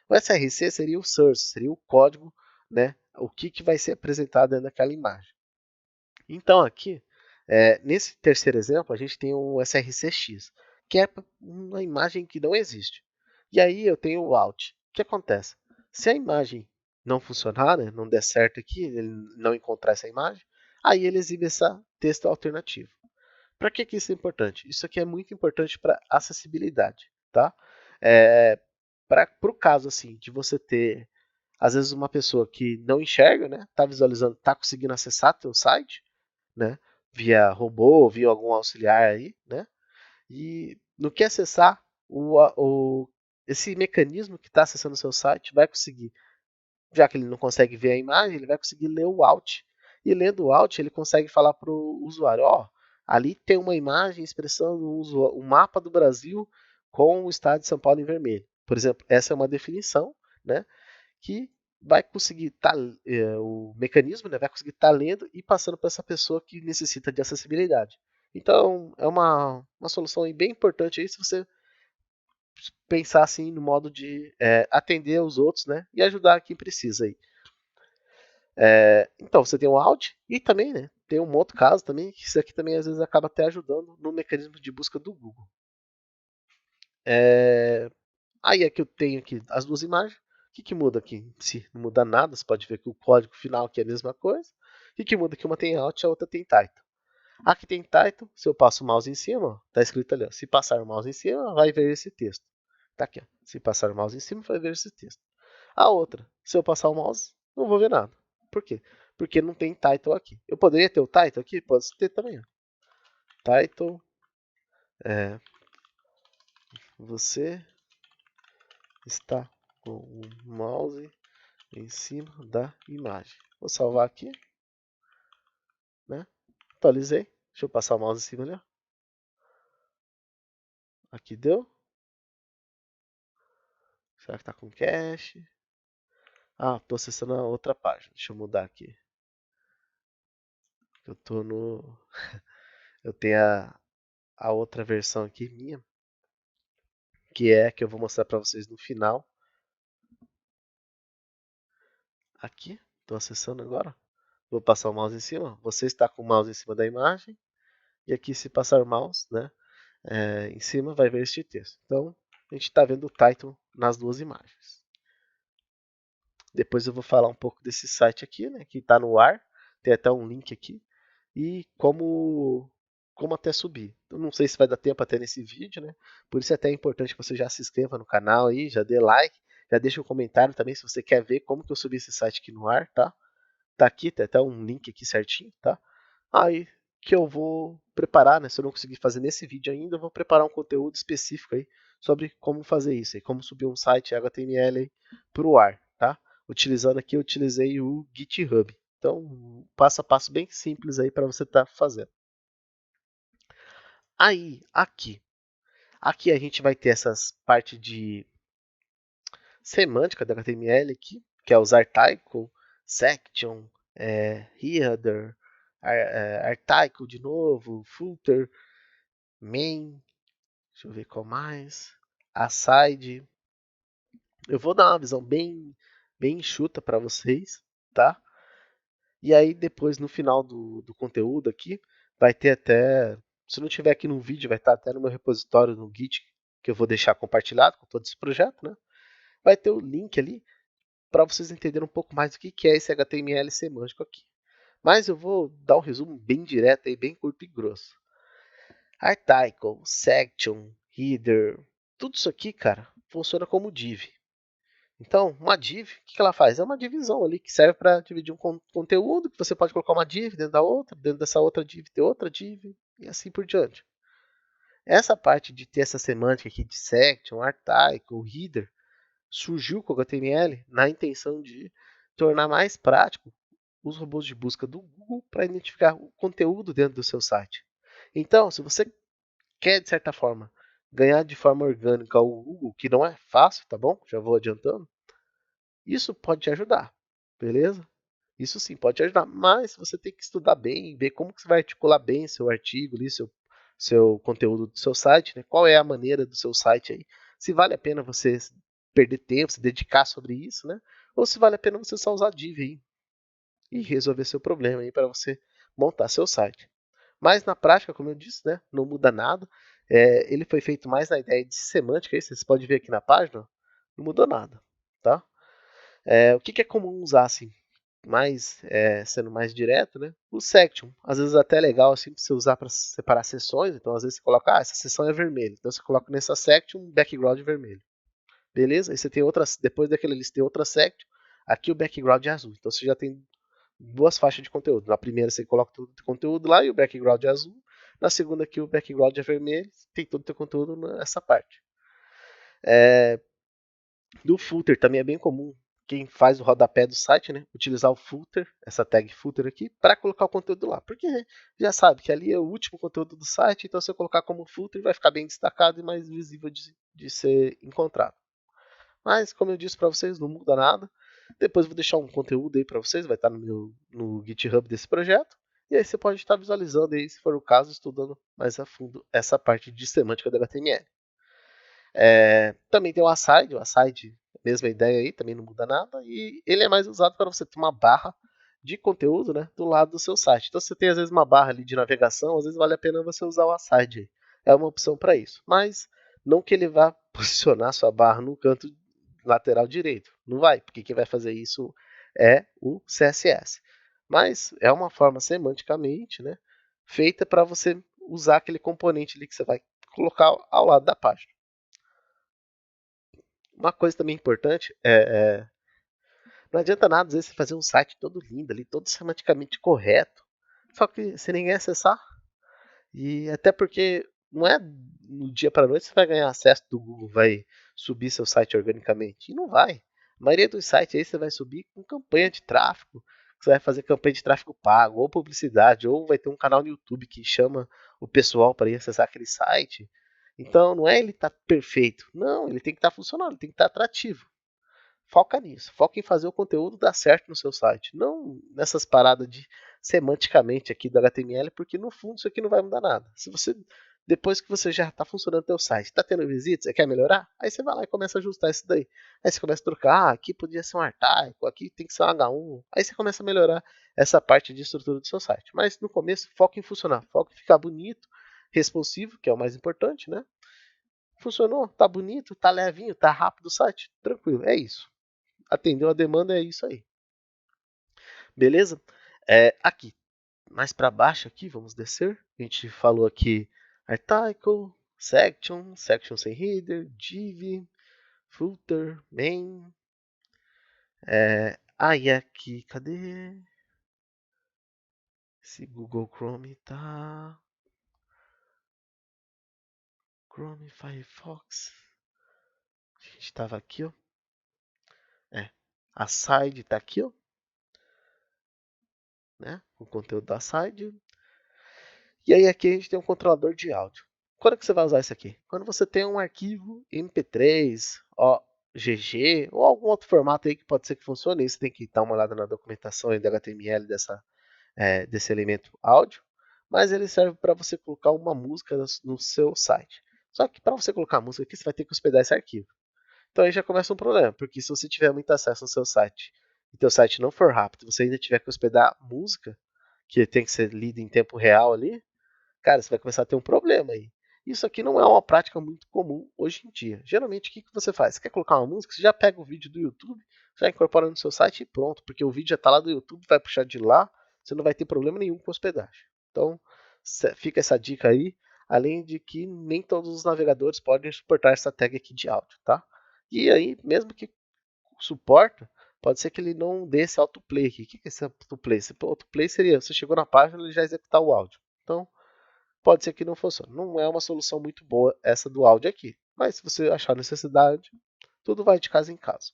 O SRC seria o source, seria o código, né? O que vai ser apresentado dentro daquela imagem. Então aqui, nesse terceiro exemplo, a gente tem o SRCX, que é uma imagem que não existe. E aí eu tenho o out. O que acontece? Se a imagem não funcionar, né, não der certo aqui, ele não encontrar essa imagem, aí ele exibe esse texto alternativo. Para que isso é importante? Isso aqui é muito importante para acessibilidade, tá? Para o caso assim de você ter, às vezes, uma pessoa que não enxerga, né, está visualizando, está conseguindo acessar teu site, né, via robô, via algum auxiliar aí, né, e no que acessar, esse mecanismo que está acessando o seu site vai conseguir, já que ele não consegue ver a imagem, ele vai conseguir ler o out. E lendo o out, ele consegue falar para o usuário, ó, ali tem uma imagem expressando um mapa do Brasil com o estado de São Paulo em vermelho. Por exemplo, essa é uma definição, né, que vai conseguir o mecanismo, né, vai conseguir estar lendo e passando para essa pessoa que necessita de acessibilidade. Então, é uma solução bem importante aí se você pensar assim no modo de atender os outros, né, e ajudar quem precisa aí. Então, você tem o out e também, né, tem um outro caso também, que isso aqui também às vezes acaba até ajudando no mecanismo de busca do Google. Aí aqui eu tenho aqui as duas imagens. O que muda aqui? Se não muda nada, você pode ver que o código final aqui é a mesma coisa. O que muda? Que uma tem out e a outra tem title. Aqui tem title, se eu passo o mouse em cima, está escrito ali, ó, se passar o mouse em cima, vai ver esse texto. Tá aqui, ó, se passar o mouse em cima, vai ver esse texto. A outra, se eu passar o mouse, não vou ver nada. Por quê? Porque não tem title aqui. Eu poderia ter o title aqui? Pode ter também. Ó. Title, você está com o mouse em cima da imagem. Vou salvar aqui, né? Atualizei. Deixa eu passar o mouse em cima ali. Ó. Aqui deu. Será que está com cache? Ah, estou acessando a outra página. Deixa eu mudar aqui. Eu tô no. Eu tenho a outra versão aqui minha, que é a que eu vou mostrar para vocês no final. Aqui, estou acessando agora. Vou passar o mouse em cima. Você está com o mouse em cima da imagem. E aqui, se passar o mouse, né, em cima, vai ver este texto. Então, a gente está vendo o title nas duas imagens. Depois eu vou falar um pouco desse site aqui, né, que está no ar. Tem até um link aqui. E como até subir. Eu não sei se vai dar tempo até nesse vídeo, né? Por isso é até importante que você já se inscreva no canal aí, já dê like, já deixa um comentário também se você quer ver como que eu subi esse site aqui no ar, tá? Tá aqui, tem até um link aqui certinho, tá? Aí que eu vou preparar, né? Se eu não conseguir fazer nesse vídeo ainda, eu vou preparar um conteúdo específico aí sobre como fazer isso, aí, como subir um site HTML aí pro ar, tá? Utilizando aqui, eu utilizei o GitHub. Então, passo a passo bem simples aí para você estar fazendo. Aí, aqui a gente vai ter essas partes de semântica do HTML aqui, que é os article, section, header, article de novo, footer, main, deixa eu ver qual mais, aside. Eu vou dar uma visão bem enxuta para vocês, tá? E aí depois no final do conteúdo aqui, vai ter até, se não tiver aqui no vídeo, vai estar até no meu repositório no Git, que eu vou deixar compartilhado com todo esse projeto, né? Vai ter o link ali para vocês entenderem um pouco mais do que é esse HTML semântico aqui. Mas eu vou dar um resumo bem direto e bem curto e grosso. Article, section, header, tudo isso aqui, cara, funciona como div. Então, uma div, o que ela faz? É uma divisão ali que serve para dividir um conteúdo, que você pode colocar uma div dentro da outra, dentro dessa outra div ter outra div, e assim por diante. Essa parte de ter essa semântica aqui de section, article, header, surgiu com o HTML na intenção de tornar mais prático os robôs de busca do Google para identificar o conteúdo dentro do seu site. Então, se você quer, de certa forma, ganhar de forma orgânica o Google, que não é fácil, tá bom? Já vou adiantando. Isso pode te ajudar, beleza? Isso sim pode te ajudar, mas você tem que estudar bem, ver como que você vai articular bem seu artigo, ali, seu conteúdo do seu site, né? Qual é a maneira do seu site aí. Se vale a pena você perder tempo, se dedicar sobre isso, né? Ou se vale a pena você só usar div aí e resolver seu problema aí para você montar seu site. Mas na prática, como eu disse, né, não muda nada. Ele foi feito mais na ideia de semântica, aí vocês podem ver aqui na página, não mudou nada, tá? O que é comum usar assim, sendo mais direto, né? O section, às vezes até é legal assim para você usar para separar seções. Então às vezes você coloca, essa seção é vermelha, então você coloca nessa section um background vermelho, beleza? Aí você tem outras, depois daquela lista tem outra section, aqui o background é azul. Então você já tem duas faixas de conteúdo. Na primeira você coloca todo o teu conteúdo lá e o background é azul. Na segunda aqui o background é vermelho, tem todo o teu conteúdo nessa parte. Do footer também é bem comum quem faz o rodapé do site, né, utilizar o footer, essa tag footer aqui, para colocar o conteúdo lá. Porque já sabe que ali é o último conteúdo do site, então se eu colocar como footer vai ficar bem destacado e mais visível de ser encontrado. Mas, como eu disse para vocês, não muda nada. Depois eu vou deixar um conteúdo aí para vocês, vai estar no GitHub desse projeto. E aí você pode estar visualizando aí, se for o caso, estudando mais a fundo essa parte de semântica do HTML. Também tem o aside, mesma ideia aí, também não muda nada. E ele é mais usado para você ter uma barra de conteúdo, né, do lado do seu site. Então, se você tem às vezes uma barra ali de navegação, às vezes vale a pena você usar o aside. É uma opção para isso. Mas não que ele vá posicionar sua barra no canto lateral direito. Não vai, porque quem vai fazer isso é o CSS. Mas é uma forma semanticamente, né, feita para você usar aquele componente ali que você vai colocar ao lado da página. Uma coisa também importante não adianta nada às vezes você fazer um site todo lindo ali, todo semanticamente correto, só que se ninguém acessar. E até porque não é no dia para noite você vai ganhar acesso do Google, vai subir seu site organicamente. E não vai. A maioria dos sites aí você vai subir com campanha de tráfego. Você vai fazer campanha de tráfego pago, ou publicidade, ou vai ter um canal no YouTube que chama o pessoal para ir acessar aquele site. Então não é ele estar perfeito. Não, ele tem que estar funcionando, ele tem que estar atrativo. Foca nisso, foca em fazer o conteúdo dar certo no seu site, não nessas paradas de semanticamente aqui do HTML, porque no fundo isso aqui não vai mudar nada. Se você depois que você já está funcionando o teu site, está tendo visitas, você quer melhorar? Aí você vai lá e começa a ajustar isso daí. Aí você começa a trocar, aqui podia ser um artaico, aqui tem que ser um H1. Aí você começa a melhorar essa parte de estrutura do seu site. Mas no começo, foca em funcionar, foca em ficar bonito, responsivo, que é o mais importante, né? Funcionou, tá bonito, tá levinho, tá rápido o site, tranquilo, é isso. Atendeu a demanda, é isso aí. Beleza? Aqui, mais para baixo aqui, vamos descer. A gente falou aqui article, section sem header, div, footer, main. Aí aqui, cadê? Esse Google Chrome tá... Chrome, Firefox. A gente estava aqui, ó. A side tá aqui, ó. Né? O conteúdo da side. E aí aqui a gente tem um controlador de áudio. Quando que você vai usar isso aqui? Quando você tem um arquivo MP3, GG ou algum outro formato aí que pode ser que funcione. Aí você tem que dar uma olhada na documentação em HTML desse elemento áudio. Mas ele serve para você colocar uma música no seu site. Só que para você colocar a música aqui, você vai ter que hospedar esse arquivo. Então aí já começa um problema, porque se você tiver muito acesso no seu site e teu site não for rápido, você ainda tiver que hospedar música, que tem que ser lida em tempo real ali, cara, você vai começar a ter um problema aí. Isso aqui não é uma prática muito comum hoje em dia. Geralmente, o que você faz? Você quer colocar uma música, você já pega o vídeo do YouTube, já incorpora no seu site e pronto, porque o vídeo já está lá do YouTube, vai puxar de lá, você não vai ter problema nenhum com hospedagem. Então, fica essa dica aí, além de que nem todos os navegadores podem suportar essa tag aqui de áudio, tá? E aí, mesmo que suporta, pode ser que ele não dê esse autoplay aqui. O que é esse autoplay? Esse autoplay seria, você chegou na página e ele já executar o áudio. Então, pode ser que não funcione. Não é uma solução muito boa essa do áudio aqui. Mas se você achar necessidade, tudo vai de caso em caso.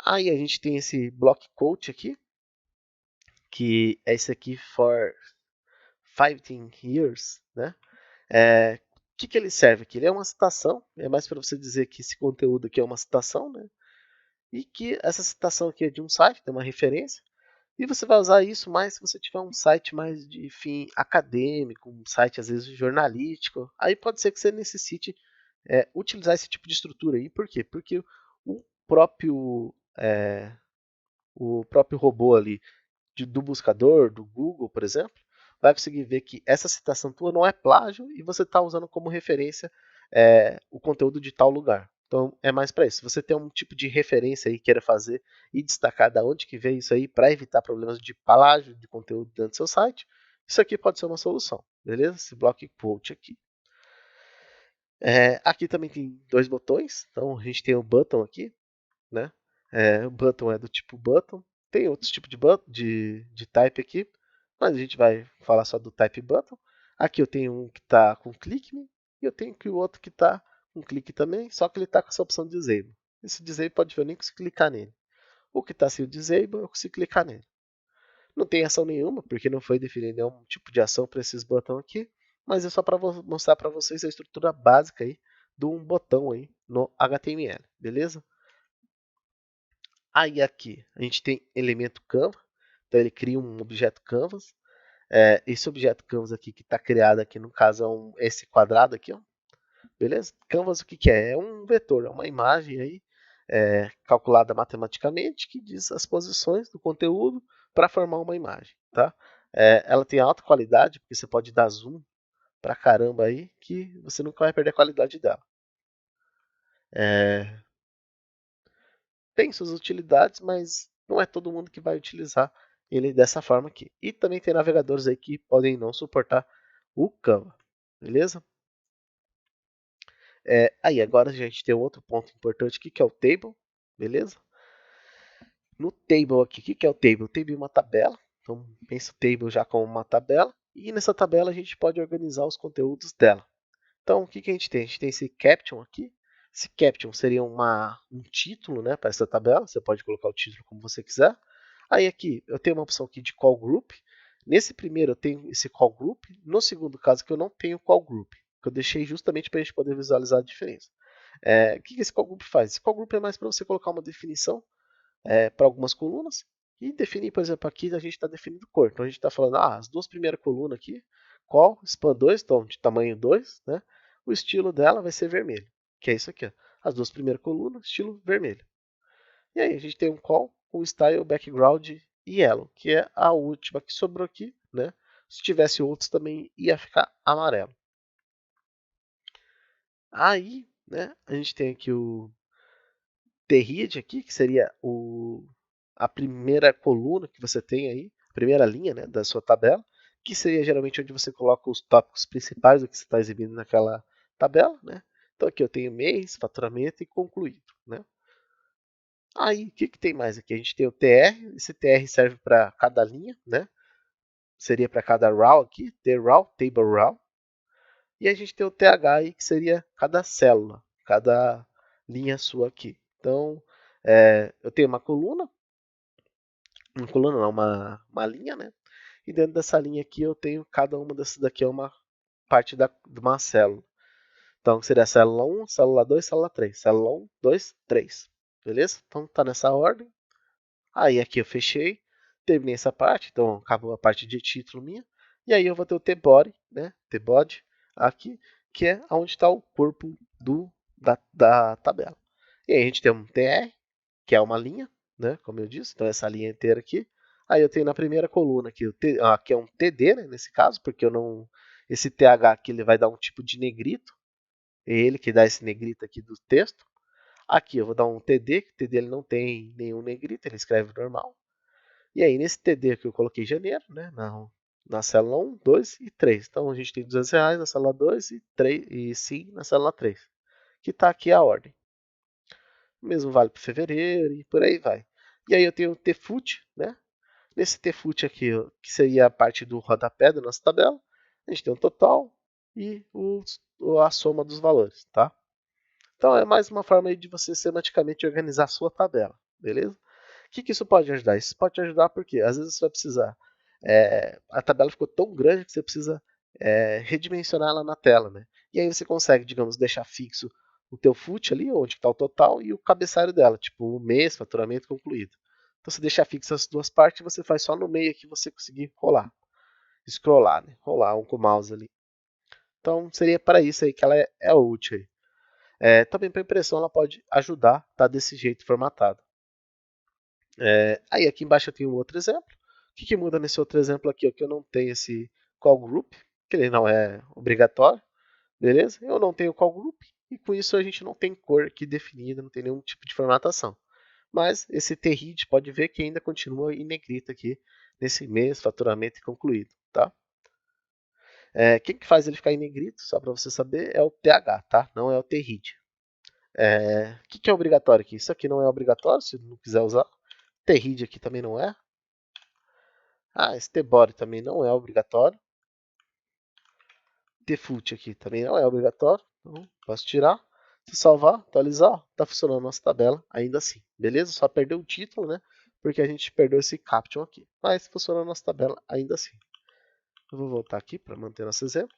Aí a gente tem esse block quote aqui, que é esse aqui for 15 years, né? O que ele serve aqui? Ele é uma citação, é mais para você dizer que esse conteúdo aqui é uma citação, né? E que essa citação aqui é de um site, tem uma referência, e você vai usar isso mais se você tiver um site mais de fim acadêmico, um site às vezes jornalístico. Aí pode ser que você necessite utilizar esse tipo de estrutura aí. Por quê? Porque o próprio, o próprio robô ali do buscador, do Google, por exemplo, vai conseguir ver que essa citação tua não é plágio e você está usando como referência o conteúdo de tal lugar. Então é mais para isso. Se você tem um tipo de referência aí queira fazer e destacar da onde que veio isso aí para evitar problemas de plágio de conteúdo dentro do seu site, isso aqui pode ser uma solução, beleza? Esse block quote aqui. Aqui também tem dois botões, então a gente tem o button aqui, né? O button é do tipo button. Tem outros tipos de type aqui, mas a gente vai falar só do type button. Aqui eu tenho um que está com click me e eu tenho aqui o outro que está com clique também, só que ele está com essa opção de disable. Esse disable pode ver, eu nem consigo clicar nele. O que está sem o disable, eu consigo clicar nele. Não tem ação nenhuma, porque não foi definido nenhum tipo de ação para esses botões aqui, mas é só para mostrar para vocês a estrutura básica aí de um botão aí no HTML, beleza? Aí aqui a gente tem elemento canva, então ele cria um objeto canvas. Esse objeto canvas aqui que está criado aqui no caso é esse quadrado aqui, ó. Beleza? Canvas o que é? É um vetor, é uma imagem aí calculada matematicamente que diz as posições do conteúdo para formar uma imagem, tá? Ela tem alta qualidade porque você pode dar zoom pra caramba aí que você nunca vai perder a qualidade dela. Tem suas utilidades, mas não é todo mundo que vai utilizar ele dessa forma aqui. E também tem navegadores aí que podem não suportar o Canva, beleza? Aí agora a gente tem outro ponto importante aqui que é o table, beleza? No table aqui, o que é o table? O table é uma tabela, então pensa o table já como uma tabela, e nessa tabela a gente pode organizar os conteúdos dela. Então o que a gente tem? A gente tem esse caption aqui. Esse caption seria um título, né, para essa tabela. Você pode colocar o título como você quiser. Aí aqui eu tenho uma opção aqui de call group. Nesse primeiro eu tenho esse call group. No segundo caso que eu não tenho call group, que eu deixei justamente para a gente poder visualizar a diferença. O que esse call group faz? Esse call group é mais para você colocar uma definição para algumas colunas e definir, por exemplo, aqui a gente está definindo cor. Então a gente está falando, as duas primeiras colunas aqui, call, span 2, então de tamanho 2, né? O estilo dela vai ser vermelho, que é isso aqui, ó. As duas primeiras colunas, estilo vermelho. E aí a gente tem um call com style, background e yellow, que é a última que sobrou aqui, né? Se tivesse outros também ia ficar amarelo. Aí, né, a gente tem aqui o TRID aqui, que seria a primeira coluna que você tem aí, a primeira linha, né, da sua tabela, que seria geralmente onde você coloca os tópicos principais do que você está exibindo naquela tabela, né? Então aqui eu tenho mês, faturamento e concluído, né? Aí, o que tem mais aqui? A gente tem o TR, esse TR serve para cada linha, né? Seria para cada row aqui, T-row, table row. E a gente tem o TH aí, que seria cada célula, cada linha sua aqui. Então, eu tenho uma coluna não, uma linha, né? E dentro dessa linha aqui eu tenho cada uma dessas daqui é uma parte de uma célula. Então seria a célula 1, célula 2, célula 3. Célula 1, 2, 3. Beleza? Então tá nessa ordem. Aí aqui eu fechei, terminei essa parte, então acabou a parte de título minha. E aí eu vou ter o T-body, né? T-body aqui, que é onde está o corpo da tabela. E aí a gente tem um TR, que é uma linha, né? Como eu disse, então essa linha inteira aqui. Aí eu tenho na primeira coluna aqui, que é um TD, né, nesse caso, porque eu não. Esse TH aqui ele vai dar um tipo de negrito. É ele que dá esse negrito aqui do texto. Aqui eu vou dar um TD, que o TD ele não tem nenhum negrito, ele escreve normal. E aí nesse TD aqui eu coloquei janeiro, né? Na célula 1, 2 e 3. Então a gente tem R$ 200 na célula 2 e, 3, e sim na célula 3. Que está aqui a ordem. O mesmo vale para fevereiro e por aí vai. E aí eu tenho o tfut, né? Nesse tfut aqui, que seria a parte do rodapé da nossa tabela, a gente tem o total e a soma dos valores, tá? Então é mais uma forma aí de você semanticamente organizar a sua tabela, beleza? O que isso pode ajudar? Isso pode te ajudar porque às vezes você vai precisar. A tabela ficou tão grande que você precisa redimensionar ela na tela, né? E aí você consegue, digamos, deixar fixo o teu fut ali, onde está o total, e o cabeçalho dela, tipo o mês, faturamento concluído. Então você deixa fixo as duas partes e você faz só no meio aqui você conseguir rolar, scrollar, né? Rolar com o mouse ali. Então seria para isso aí que ela é útil. Aí. Também para impressão ela pode ajudar, tá desse jeito formatado. Aí aqui embaixo eu tenho um outro exemplo. O que muda nesse outro exemplo aqui? É que eu não tenho esse call group, que ele não é obrigatório, beleza? Eu não tenho call group e com isso a gente não tem cor aqui definida, não tem nenhum tipo de formatação. Mas esse TRID pode ver que ainda continua em negrito aqui nesse mês, faturamento concluído, tá? Quem que faz ele ficar em negrito, só para você saber, é o TH, tá? Não é o TRID. O que é obrigatório aqui? Isso aqui não é obrigatório, se não quiser usar. TRID aqui também não é. Esse tbody também não é obrigatório. Default aqui também não é obrigatório. Então, posso tirar. Se salvar, atualizar, está funcionando a nossa tabela ainda assim. Beleza? Só perdeu o título, né? Porque a gente perdeu esse caption aqui. Mas funciona a nossa tabela ainda assim. Eu vou voltar aqui para manter nosso exemplo.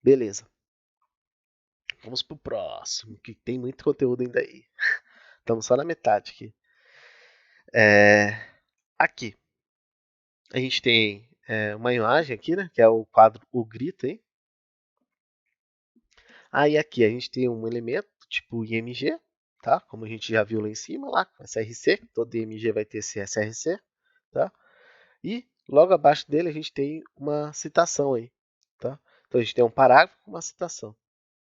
Beleza. Vamos para o próximo, que tem muito conteúdo ainda aí. Estamos só na metade aqui. Aqui. A gente tem uma imagem aqui, né? Que é o quadro O Grito, hein? Aí aqui a gente tem um elemento tipo IMG, tá? Como a gente já viu lá em cima, lá com SRC, todo IMG vai ter esse SRC, tá? E logo abaixo dele a gente tem uma citação aí, tá? Então a gente tem um parágrafo com uma citação.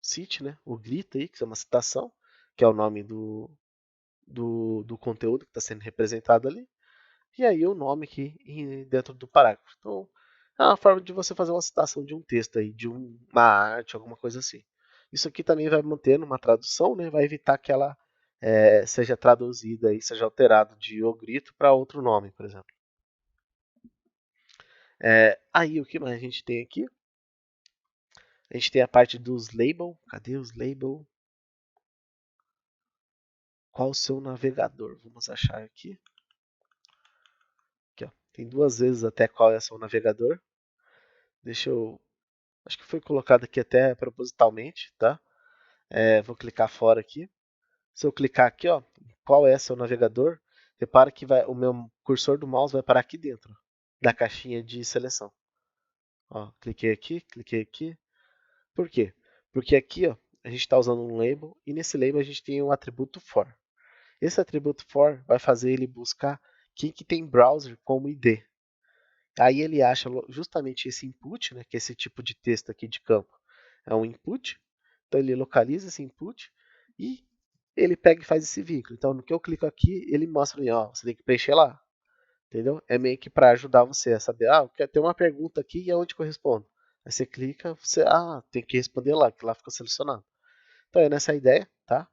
Cite, né? O grito aí, que é uma citação, que é o nome do conteúdo que está sendo representado ali. E aí o nome aqui dentro do parágrafo. Então, é uma forma de você fazer uma citação de um texto aí, de uma arte, alguma coisa assim. Isso aqui também vai manter uma tradução, né? Vai evitar que ela seja traduzida e seja alterado de o grito para outro nome, por exemplo. Aí o que mais a gente tem aqui? A gente tem a parte dos label. Cadê os label? Qual o seu navegador? Vamos achar aqui. Aqui ó. Tem duas vezes até qual é o seu navegador. Deixa eu. Acho que foi colocado aqui até propositalmente, tá? Vou clicar fora aqui. Se eu clicar aqui, ó, qual é seu navegador? Repara que o meu cursor do mouse vai parar aqui dentro da caixinha de seleção. Ó, cliquei aqui, cliquei aqui. Por quê? Porque aqui ó, a gente está usando um label e nesse label a gente tem um atributo for. Esse atributo for vai fazer ele buscar quem que tem browser como ID. Aí ele acha justamente esse input, né, que é esse tipo de texto aqui de campo. É um input, então ele localiza esse input e ele pega e faz esse vínculo. Então no que eu clico aqui, ele mostra ali, ó, você tem que preencher lá. Entendeu? É meio que para ajudar você a saber, eu quero ter uma pergunta aqui e aonde que eu respondo. Aí você clica, você, tem que responder lá, que lá fica selecionado. Então é nessa ideia, tá?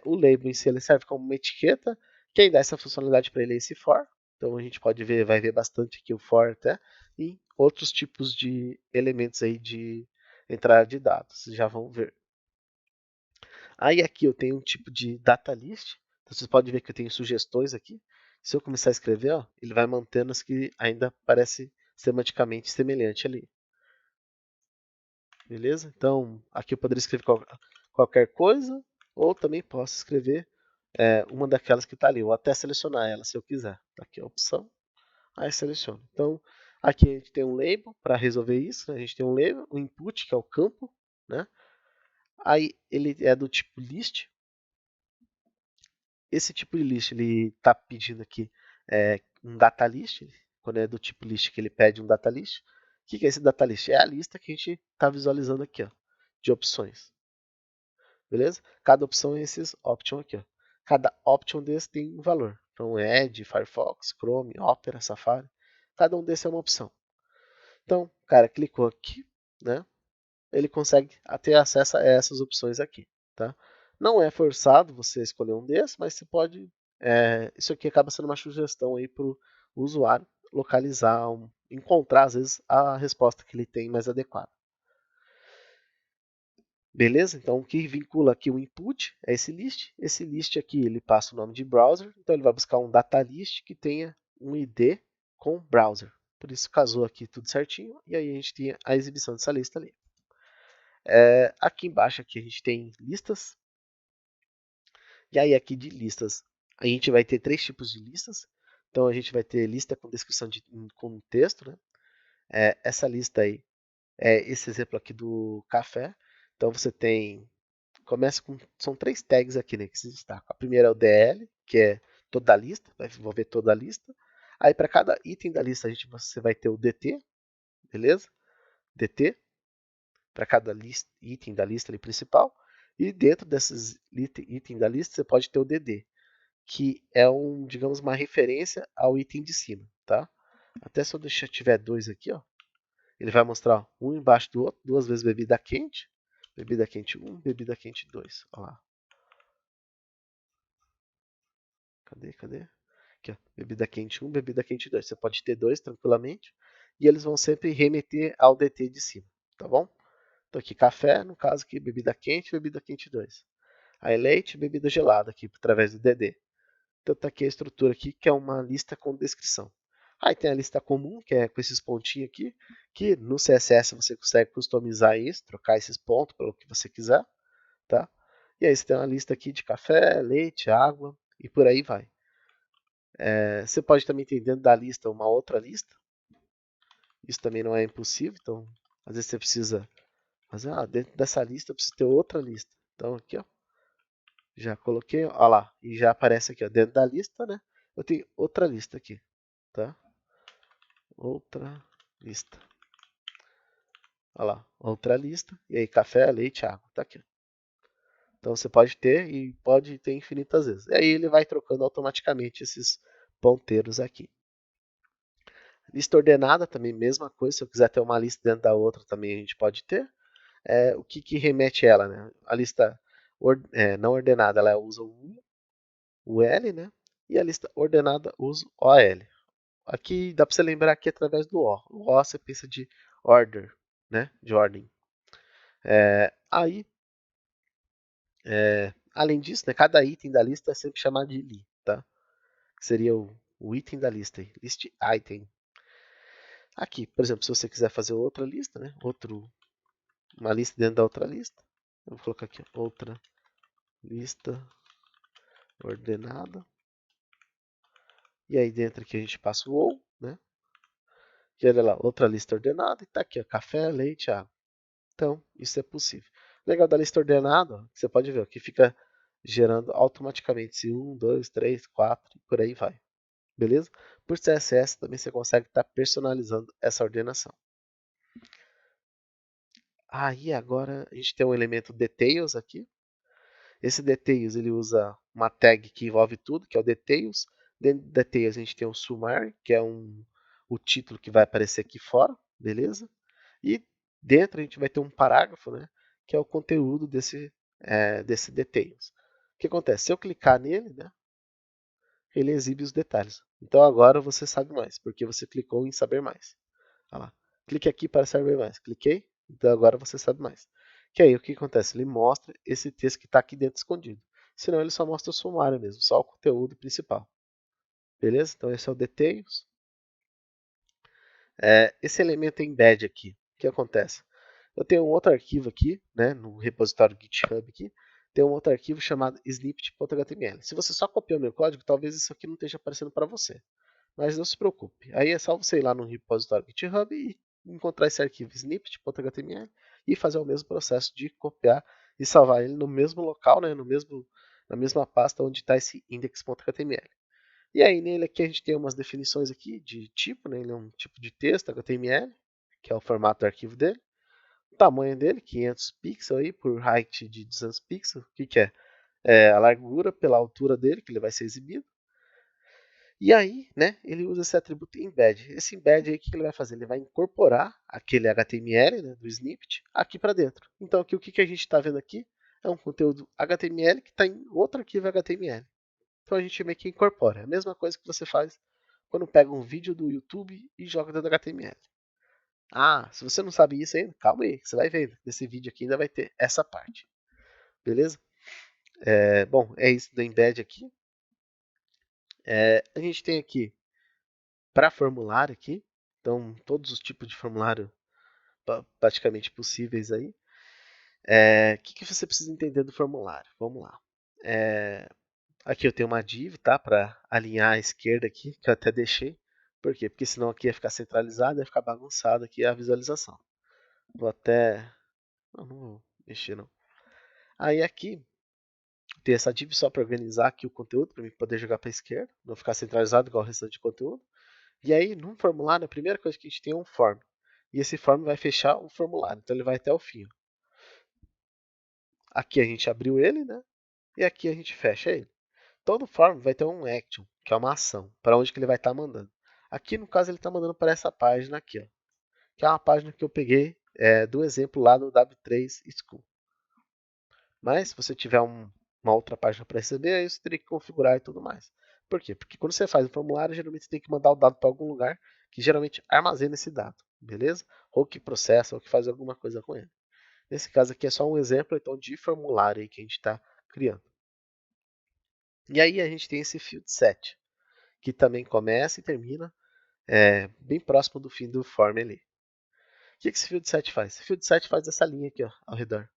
O label em si ele serve como uma etiqueta, quem dá essa funcionalidade para ele é esse for. Então a gente pode ver, vai ver bastante aqui o for até, e outros tipos de elementos aí de entrada de dados, já vão ver. Aí aqui eu tenho um tipo de data list, então vocês podem ver que eu tenho sugestões aqui. Se eu começar a escrever, ó, ele vai mantendo as que ainda parece semanticamente semelhante ali. Beleza? Então, aqui eu poderia escrever qualquer coisa, ou também posso escrever uma daquelas que está ali, ou até selecionar ela se eu quiser. Tá aqui a opção, aí seleciono. Então, aqui a gente tem um label para resolver isso, né? A gente tem um label, um input, que é o campo, né? Aí ele é do tipo list. Esse tipo de list ele está pedindo aqui um data list, quando é do tipo list que ele pede um data list. O que é esse data list? É a lista que a gente está visualizando aqui, ó, de opções. Beleza? Cada opção é esses option aqui. Ó. Cada option desse tem um valor. Então, Edge, Firefox, Chrome, Opera, Safari. Cada um desses é uma opção. Então, o cara clicou aqui, né? Ele consegue ter acesso a essas opções aqui, tá? Não é forçado você escolher um desses, mas você pode. Isso aqui acaba sendo uma sugestão aí para o usuário localizar, encontrar às vezes a resposta que ele tem mais adequada. Beleza? Então o que vincula aqui o input é esse list. Esse list aqui ele passa o nome de browser, então ele vai buscar um data list que tenha um ID com browser. Por isso casou aqui tudo certinho e aí a gente tem a exibição dessa lista ali. Aqui embaixo aqui a gente tem listas. E aí aqui de listas, a gente vai ter três tipos de listas. Então a gente vai ter lista com descrição com texto, né? Essa lista aí é esse exemplo aqui do café. Então você tem, começa com, são três tags aqui, né, que se destacam. A primeira é o DL, que é toda a lista, vai envolver toda a lista. Aí para cada item da lista você vai ter o DT, beleza? DT para cada item da lista ali principal. E dentro desses itens da lista você pode ter o DD, que é digamos, uma referência ao item de cima, tá? Até se eu tiver dois aqui, ó, ele vai mostrar um embaixo do outro, duas vezes bebida quente 1, bebida quente 2. Olha lá. Cadê? Aqui, ó, bebida quente 1, bebida quente 2. Você pode ter dois tranquilamente e eles vão sempre remeter ao DT de cima, tá bom? Então aqui café, no caso aqui bebida quente 2. Aí leite, bebida gelada aqui através do DD. Então tá aqui a estrutura aqui, que é uma lista com descrição. Aí tem a lista comum, que é com esses pontinhos aqui, que no CSS você consegue customizar isso, trocar esses pontos pelo que você quiser, tá? E aí você tem uma lista aqui de café, leite, água e por aí vai. Você pode também ter dentro da lista uma outra lista. Isso também não é impossível, então às vezes você precisa fazer, dentro dessa lista eu preciso ter outra lista. Então aqui, ó, já coloquei, ó lá, e já aparece aqui, ó, dentro da lista, né? Eu tenho outra lista aqui, tá? Outra lista. Olha lá, outra lista. E aí, café, leite, água. Tá aqui. Então você pode ter e pode ter infinitas vezes. E aí ele vai trocando automaticamente esses ponteiros aqui. Lista ordenada também, mesma coisa. Se eu quiser ter uma lista dentro da outra, também a gente pode ter. O que remete ela, né? A lista não ordenada, ela usa o L, né? E a lista ordenada usa o OL. Aqui dá para você lembrar aqui através do O. O O você pensa de order, né? De ordem. Aí, além disso, né, cada item da lista é sempre chamado de li, tá? Que seria o item da lista, list item. Aqui, por exemplo, se você quiser fazer outra lista, né, uma lista dentro da outra lista, eu vou colocar aqui outra lista ordenada. E aí dentro aqui a gente passa o ou, né? E olha lá, outra lista ordenada e tá aqui, ó, café, leite, água. Então, isso é possível. O legal da lista ordenada, ó, você pode ver, ó, que fica gerando automaticamente se 1, 2, 3, 4 e por aí vai. Beleza? Por CSS também você consegue estar personalizando essa ordenação. Aí agora a gente tem um elemento details aqui. Esse details ele usa uma tag que envolve tudo, que é o details. Dentro do details a gente tem o summary, que é o título que vai aparecer aqui fora, beleza? E dentro a gente vai ter um parágrafo, né, que é o conteúdo desse details. O que acontece? Se eu clicar nele, né, ele exibe os detalhes. Então agora você sabe mais, porque você clicou em saber mais. Olha lá. Clique aqui para saber mais. Cliquei, então agora você sabe mais. Que aí o que acontece? Ele mostra esse texto que está aqui dentro escondido. Senão ele só mostra o sumário mesmo, só o conteúdo principal. Beleza? Então esse é o details. Esse elemento embed aqui, o que acontece? Eu tenho um outro arquivo aqui, né, no repositório GitHub aqui, tem um outro arquivo chamado snippet.html. Se você só copiar o meu código, talvez isso aqui não esteja aparecendo para você. Mas não se preocupe. Aí é só você ir lá no repositório GitHub e encontrar esse arquivo snippet.html e fazer o mesmo processo de copiar e salvar ele no mesmo local, né, na mesma pasta onde está esse index.html. E aí nele aqui a gente tem umas definições aqui de tipo, né? Ele é um tipo de texto HTML, que é o formato do arquivo dele. O tamanho dele, 500 pixels aí por height de 200 pixels. O que é? É a largura pela altura dele, que ele vai ser exibido. E aí, né, ele usa esse atributo embed. Esse embed aí, o que ele vai fazer? Ele vai incorporar aquele HTML, né, do snippet aqui para dentro. Então aqui o que a gente está vendo aqui é um conteúdo HTML que está em outro arquivo HTML. Então a gente meio que incorpora. É a mesma coisa que você faz quando pega um vídeo do YouTube e joga dentro do HTML. Ah, se você não sabe isso ainda, calma aí, você vai ver. Nesse vídeo aqui ainda vai ter essa parte. Beleza? Bom, é isso do embed aqui. A gente tem aqui para formulário aqui. Então, todos os tipos de formulário praticamente possíveis aí. O que você precisa entender do formulário? Vamos lá. Aqui eu tenho uma div, tá? Para alinhar à esquerda aqui, que eu até deixei. Por quê? Porque senão aqui ia ficar centralizado, ia ficar bagunçado aqui a visualização. Vou até... não vou mexer não. Aí aqui tem essa div só para organizar aqui o conteúdo, para mim poder jogar para a esquerda, não ficar centralizado igual o restante de conteúdo. E aí, num formulário, a primeira coisa que a gente tem é um form. E esse form vai fechar o formulário, então ele vai até o fim. Aqui a gente abriu ele, né? E aqui a gente fecha ele. Todo form vai ter um action, que é uma ação, para onde que ele vai estar mandando. Aqui, no caso, ele está mandando para essa página aqui, ó, que é uma página que eu peguei do exemplo lá do W3 School. Mas se você tiver uma outra página para receber, aí você teria que configurar e tudo mais. Por quê? Porque quando você faz um formulário, geralmente você tem que mandar o dado para algum lugar que geralmente armazena esse dado, beleza? Ou que processa, ou que faz alguma coisa com ele. Nesse caso aqui é só um exemplo então, de formulário aí que a gente está criando. E aí a gente tem esse field set, que também começa e termina bem próximo do fim do form ali. O que esse field set faz? Esse field set faz essa linha aqui ó, ao redor.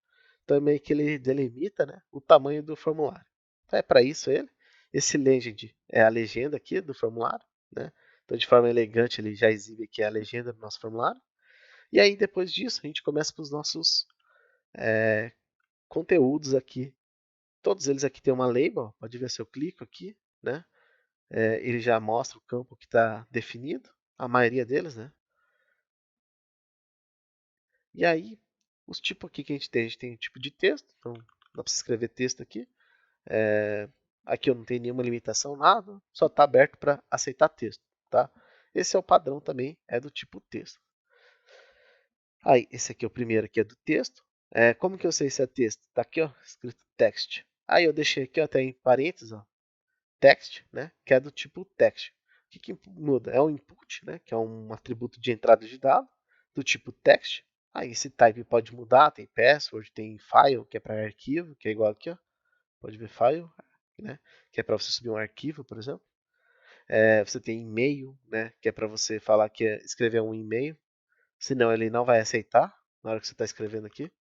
Também que ele delimita, né, o tamanho do formulário. Então é para isso ele. Esse legend é a legenda aqui do formulário, né? Então de forma elegante ele já exibe aqui a legenda do nosso formulário. E aí depois disso a gente começa para os nossos conteúdos aqui. Todos eles aqui têm uma label, pode ver se eu clico aqui, né? Ele já mostra o campo que está definido, a maioria deles, né? E aí, os tipos aqui que a gente tem o tipo de texto, então dá para escrever texto aqui. Aqui eu não tenho nenhuma limitação, nada, só está aberto para aceitar texto, tá? Esse é o padrão também, é do tipo texto. Aí, esse aqui é o primeiro, aqui é do texto. Como que eu sei se é texto? Tá aqui, ó, escrito text. Aí eu deixei aqui, ó, até em parênteses, ó, text, né, que é do tipo text. O que muda? É o input, né, que é um atributo de entrada de dado, do tipo text. Aí esse type pode mudar, tem password, tem file, que é para arquivo, que é igual aqui, ó. Pode ver file, né, que é para você subir um arquivo, por exemplo. Você tem e-mail, né, que é para você falar que escrever um e-mail, senão ele não vai aceitar na hora que você está escrevendo aqui,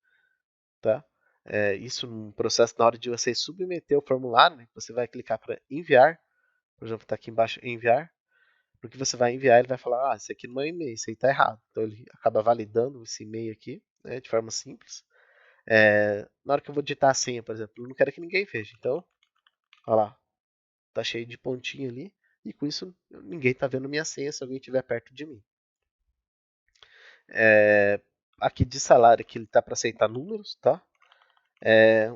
tá? Isso num processo na hora de você submeter o formulário, né, você vai clicar para enviar, por exemplo, está aqui embaixo enviar, porque você vai enviar, ele vai falar, esse aqui não é e-mail, isso aí está errado. Então ele acaba validando esse e-mail aqui, né, de forma simples. Na hora que eu vou digitar a senha, por exemplo, eu não quero que ninguém veja. Então, olha lá, tá cheio de pontinho ali, e com isso ninguém está vendo minha senha se alguém estiver perto de mim. Aqui de salário, aqui ele está para aceitar números, tá?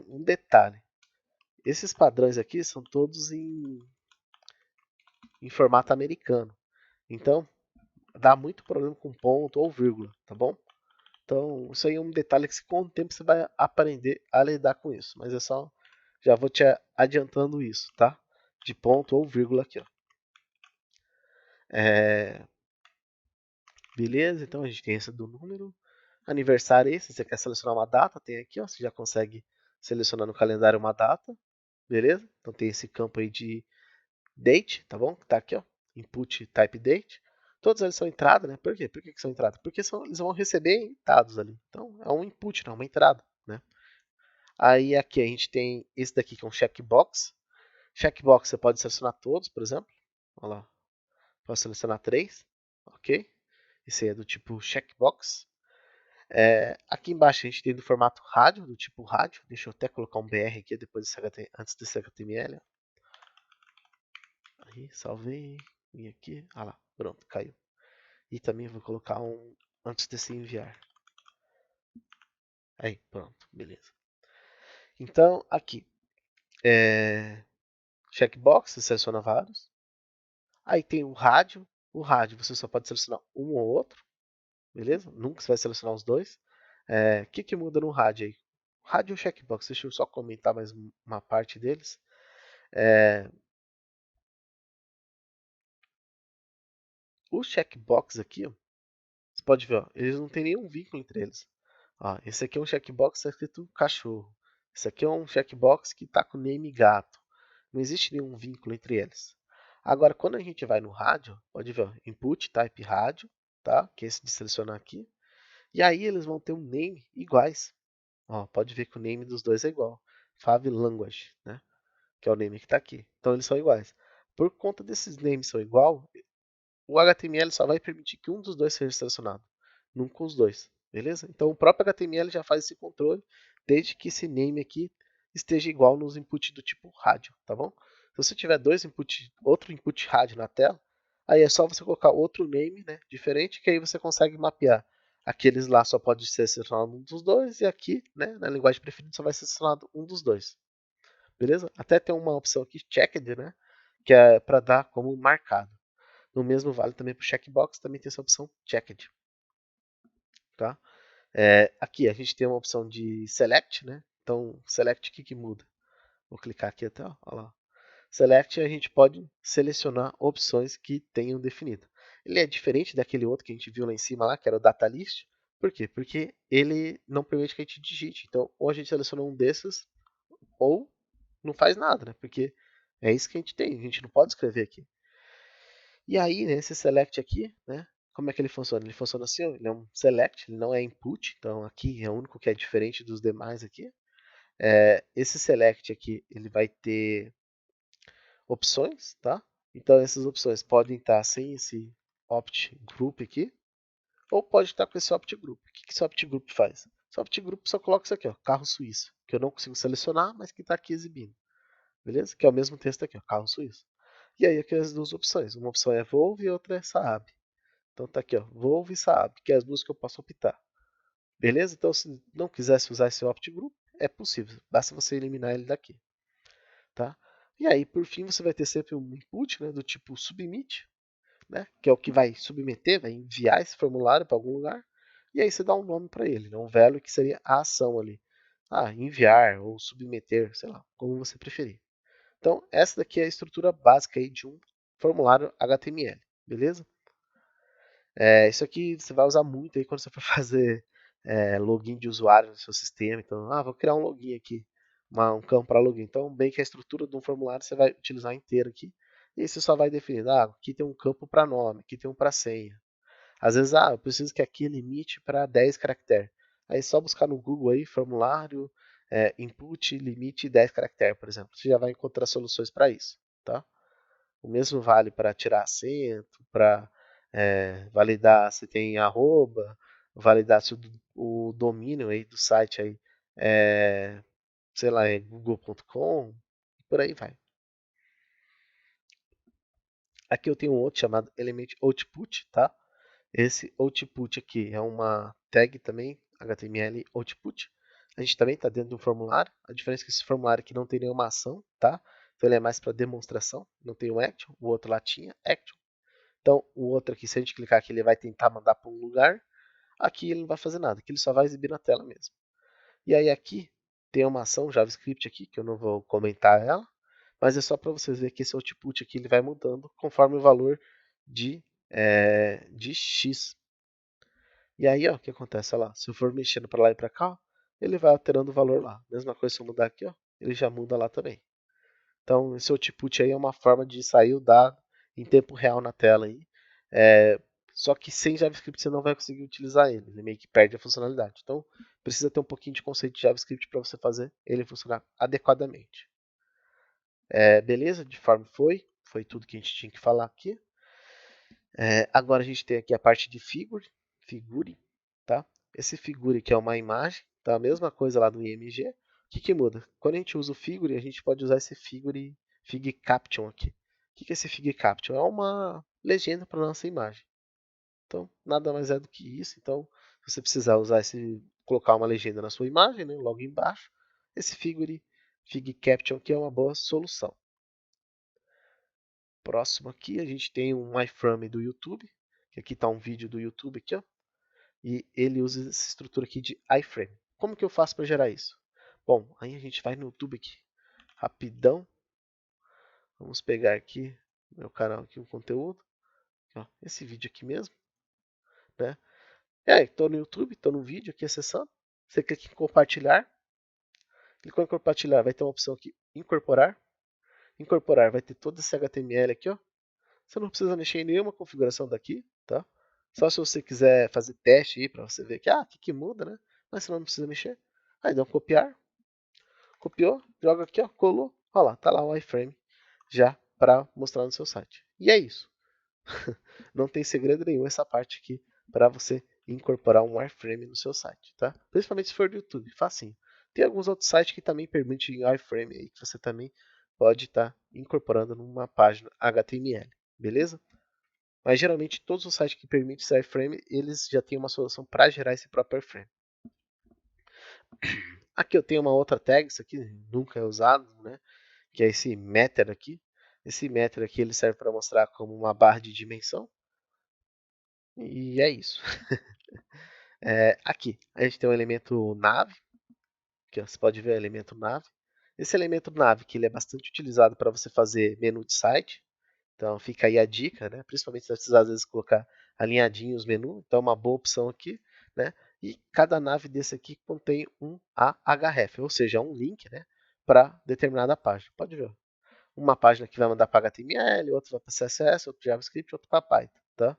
Um detalhe, esses padrões aqui são todos em formato americano. Então, dá muito problema com ponto ou vírgula, tá bom? Então, isso aí é um detalhe que com o tempo você vai aprender a lidar com isso. Mas é só, já vou te adiantando isso, tá? De ponto ou vírgula aqui, ó. Beleza, então a gente tem esse do número. Aniversário esse, você quer selecionar uma data, tem aqui, ó. Você já consegue selecionar no calendário uma data, beleza? Então tem esse campo aí de date, tá bom? Tá aqui, ó. Input type date. Todos eles são entrada, né? Por quê? Por que são entrada? Porque eles vão receber dados ali. Então é um input, não, uma entrada, né? Aí aqui a gente tem esse daqui que é um checkbox. Checkbox você pode selecionar todos, por exemplo. Olha lá. Posso selecionar 3. Ok. Esse aí é do tipo checkbox. Aqui embaixo a gente tem do formato rádio, do tipo rádio. Deixa eu até colocar um BR aqui depois desse antes desse HTML. Aí, salvei. Vim aqui. Ah lá, pronto, caiu. E também vou colocar um antes desse enviar. Aí, pronto, beleza. Então, aqui. Checkbox, você seleciona vários. Aí tem o rádio. O rádio você só pode selecionar um ou outro. Beleza? Nunca você vai selecionar os dois. O que muda no rádio aí? Radio checkbox, deixa eu só comentar mais uma parte deles. É, o checkbox aqui, ó, você pode ver, ó, eles não têm nenhum vínculo entre eles. Ó, esse aqui é um checkbox que está escrito cachorro. Esse aqui é um checkbox que está com name gato. Não existe nenhum vínculo entre eles. Agora, quando a gente vai no rádio, pode ver, ó, input type rádio, tá? Que é esse de selecionar aqui. E aí eles vão ter um name iguais. Ó, pode ver que o name dos dois é igual. Fav Language, né? Que é o name que está aqui. Então eles são iguais. Por conta desses names são igual, o HTML só vai permitir que um dos dois seja selecionado, nunca os dois, beleza? Então o próprio HTML já faz esse controle, desde que esse name aqui esteja igual nos inputs do tipo rádio, tá bom? Se você tiver outro input rádio na tela, aí é só você colocar outro name, né, diferente, que aí você consegue mapear. Aqueles lá só pode ser selecionado um dos dois, e aqui, né, na linguagem preferida, só vai ser selecionado um dos dois, beleza? Até tem uma opção aqui, checked, né, que é para dar como marcado. No mesmo vale também para o checkbox, também tem essa opção checked. Tá? Aqui a gente tem uma opção de select, né? Então, select o que muda? Vou clicar aqui até, ó lá. Select a gente pode selecionar opções que tenham definido. Ele é diferente daquele outro que a gente viu lá em cima, lá, que era o data list. Por quê? Porque ele não permite que a gente digite. Então, ou a gente seleciona um desses, ou não faz nada, né? Porque é isso que a gente tem, a gente não pode escrever aqui. E aí, né, esse select aqui, né, como é que ele funciona? Ele funciona assim, ó, ele é um select, ele não é input, então aqui é o único que é diferente dos demais aqui. Esse select aqui, ele vai ter opções, tá? Então essas opções podem estar sem esse opt group aqui, ou pode estar com esse opt group. O que esse opt group faz? Esse opt group só coloca isso aqui, ó, carro suíço, que eu não consigo selecionar, mas que está aqui exibindo. Beleza? Que é o mesmo texto aqui, ó, carro suíço. E aí aqui as duas opções. Uma opção é Volvo e outra é Saab. Então tá aqui, ó, Volvo e Saab, que é as duas que eu posso optar. Beleza? Então se não quisesse usar esse opt group, é possível. Basta você eliminar ele daqui. Tá? E aí, por fim, você vai ter sempre um input, né, do tipo submit, né, que é o que vai submeter, vai enviar esse formulário para algum lugar. E aí você dá um nome para ele, né, um value que seria a ação ali. Ah, enviar ou submeter, sei lá, como você preferir. Então, essa daqui é a estrutura básica aí de um formulário HTML, beleza? Isso aqui você vai usar muito aí quando você for fazer login de usuário no seu sistema. Então, vou criar um login aqui, um campo para login. Então, bem que a estrutura de um formulário você vai utilizar inteiro aqui. E aí você só vai definir, aqui tem um campo para nome, aqui tem um para senha. Às vezes, eu preciso que aqui limite para 10 caracteres. Aí é só buscar no Google aí, formulário, input, limite 10 caracteres, por exemplo. Você já vai encontrar soluções para isso, tá? O mesmo vale para tirar acento, para validar se tem arroba, validar se o domínio aí do site aí é, sei lá, é google.com, por aí vai. Aqui eu tenho um outro chamado element output, tá? Esse output aqui é uma tag também, HTML output. A gente também está dentro de um formulário. A diferença é que esse formulário aqui não tem nenhuma ação, tá? Então ele é mais para demonstração, não tem um action. O outro lá tinha action. Então, o outro aqui, se a gente clicar aqui, ele vai tentar mandar para um lugar. Aqui ele não vai fazer nada, aqui ele só vai exibir na tela mesmo. E aí aqui tem uma ação JavaScript aqui, que eu não vou comentar ela, mas é só para vocês verem que esse output aqui ele vai mudando conforme o valor de x. E aí, ó, o que acontece? Olha lá, se eu for mexendo para lá e para cá, ó, ele vai alterando o valor lá. Mesma coisa se eu mudar aqui, ó, ele já muda lá também. Então, esse output aí é uma forma de sair o dado em tempo real na tela aí. É, só que sem JavaScript você não vai conseguir utilizar ele. Ele meio que perde a funcionalidade. Então, precisa ter um pouquinho de conceito de JavaScript para você fazer ele funcionar adequadamente. Beleza? De forma foi tudo que a gente tinha que falar aqui. Agora a gente tem aqui a parte de figure, tá? Esse figure que é uma imagem, tá? A mesma coisa lá do IMG. O que muda? Quando a gente usa o figure, a gente pode usar esse fig caption aqui. O que é esse fig caption? É uma legenda para nossa imagem. Então, nada mais é do que isso. Então, se você precisar colocar uma legenda na sua imagem, né, logo embaixo, esse fig caption aqui é uma boa solução. Próximo aqui, a gente tem um iframe do YouTube, que aqui está um vídeo do YouTube aqui, ó, e ele usa essa estrutura aqui de iframe. Como que eu faço para gerar isso? Bom, aí a gente vai no YouTube aqui, rapidão. Vamos pegar aqui meu canal aqui, o conteúdo. Ó, esse vídeo aqui mesmo, né? E aí, tô no YouTube, tô no vídeo aqui acessando. Você clica em compartilhar. Clicou em compartilhar, vai ter uma opção aqui, incorporar. Incorporar vai ter todo esse HTML aqui, ó. Você não precisa mexer em nenhuma configuração daqui, tá? Só se você quiser fazer teste aí para você ver que, o que muda, né? Mas você não precisa mexer. Aí dá um copiar, copiou, joga aqui, ó, colou. Olha lá, tá lá o iframe já para mostrar no seu site. E é isso. Não tem segredo nenhum essa parte aqui para você incorporar um wireframe no seu site, tá? Principalmente se for do YouTube, facinho. Tem alguns outros sites que também permitem wireframe aí que você também pode estar incorporando numa página HTML, beleza? Mas geralmente todos os sites que permitem esse wireframe, eles já têm uma solução para gerar esse próprio wireframe. Aqui eu tenho uma outra tag, isso aqui nunca é usado, né? Que é esse meter aqui. Esse meter aqui ele serve para mostrar como uma barra de dimensão. E é isso. Aqui a gente tem o elemento nave, que você pode ver o elemento nave. Esse elemento nave que ele é bastante utilizado para você fazer menu de site. Então fica aí a dica, né? Principalmente se você precisar às vezes colocar alinhadinho os menus, então é uma boa opção aqui, né? E cada nave desse aqui contém um ahref, ou seja, um link, né, para determinada página. Pode ver. Uma página que vai mandar para HTML, outra vai para CSS, outra para JavaScript, outra para Python, tá?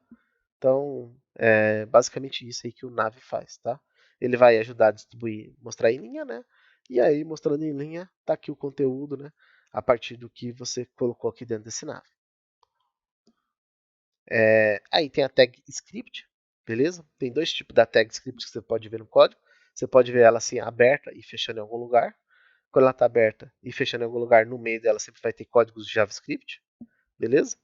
Então, é basicamente isso aí que o Nav faz, tá? Ele vai ajudar a distribuir, mostrar em linha, né? E aí, mostrando em linha, tá aqui o conteúdo, né? A partir do que você colocou aqui dentro desse Nav. Aí tem a tag script, beleza? Tem dois tipos da tag script que você pode ver no código. Você pode ver ela assim, aberta e fechando em algum lugar. Quando ela está aberta e fechando em algum lugar, no meio dela sempre vai ter códigos de JavaScript, beleza?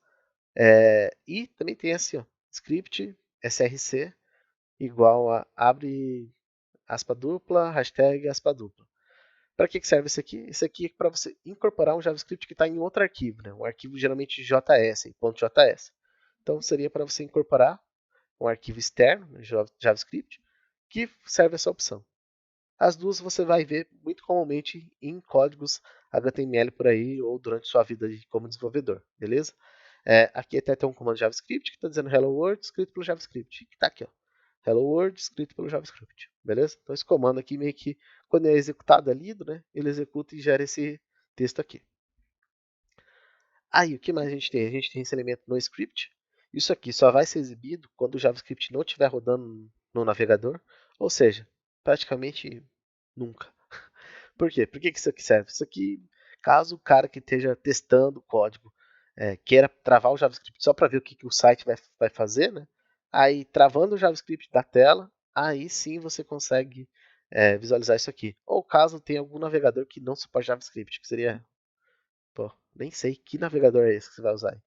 E também tem assim, ó, script src igual a abre aspa dupla, hashtag aspa dupla. Para que serve isso aqui? Isso aqui é para você incorporar um JavaScript que está em outro arquivo, né? Um arquivo geralmente JS, .js. Então seria para você incorporar um arquivo externo, né, JavaScript, que serve essa opção. As duas você vai ver muito comumente em códigos HTML por aí ou durante sua vida como desenvolvedor, beleza? Aqui até tem um comando JavaScript que está dizendo Hello World escrito pelo JavaScript, que está aqui, ó. Hello World escrito pelo JavaScript, beleza? Então esse comando aqui meio que quando é executado, é lido, né? Ele executa e gera esse texto aqui. Aí o que mais a gente tem? A gente tem esse elemento no script. Isso aqui só vai ser exibido quando o JavaScript não estiver rodando no navegador, ou seja, praticamente nunca. Por quê? Por que isso aqui serve? Isso aqui, caso o cara que esteja testando o código queira travar o JavaScript só para ver o que o site vai fazer, né? Aí, travando o JavaScript da tela, aí sim você consegue visualizar isso aqui. Ou caso tenha algum navegador que não suporte JavaScript, que seria, pô, nem sei que navegador é esse que você vai usar aí,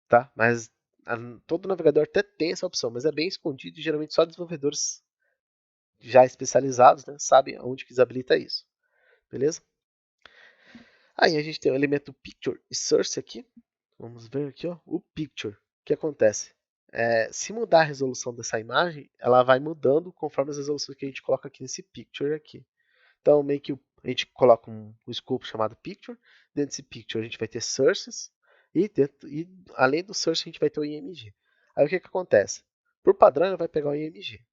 tá? Mas todo navegador até tem essa opção, mas é bem escondido e geralmente só desenvolvedores já especializados, né, sabem onde que desabilita isso, beleza? Aí a gente tem o elemento picture e source aqui. Vamos ver aqui, ó, o picture. O que acontece? Se mudar a resolução dessa imagem, ela vai mudando conforme as resoluções que a gente coloca aqui nesse picture aqui. Então, meio que a gente coloca um scope chamado picture. Dentro desse picture a gente vai ter sources. E além do source a gente vai ter o img. Aí o que, que acontece? Por padrão ele vai pegar o img.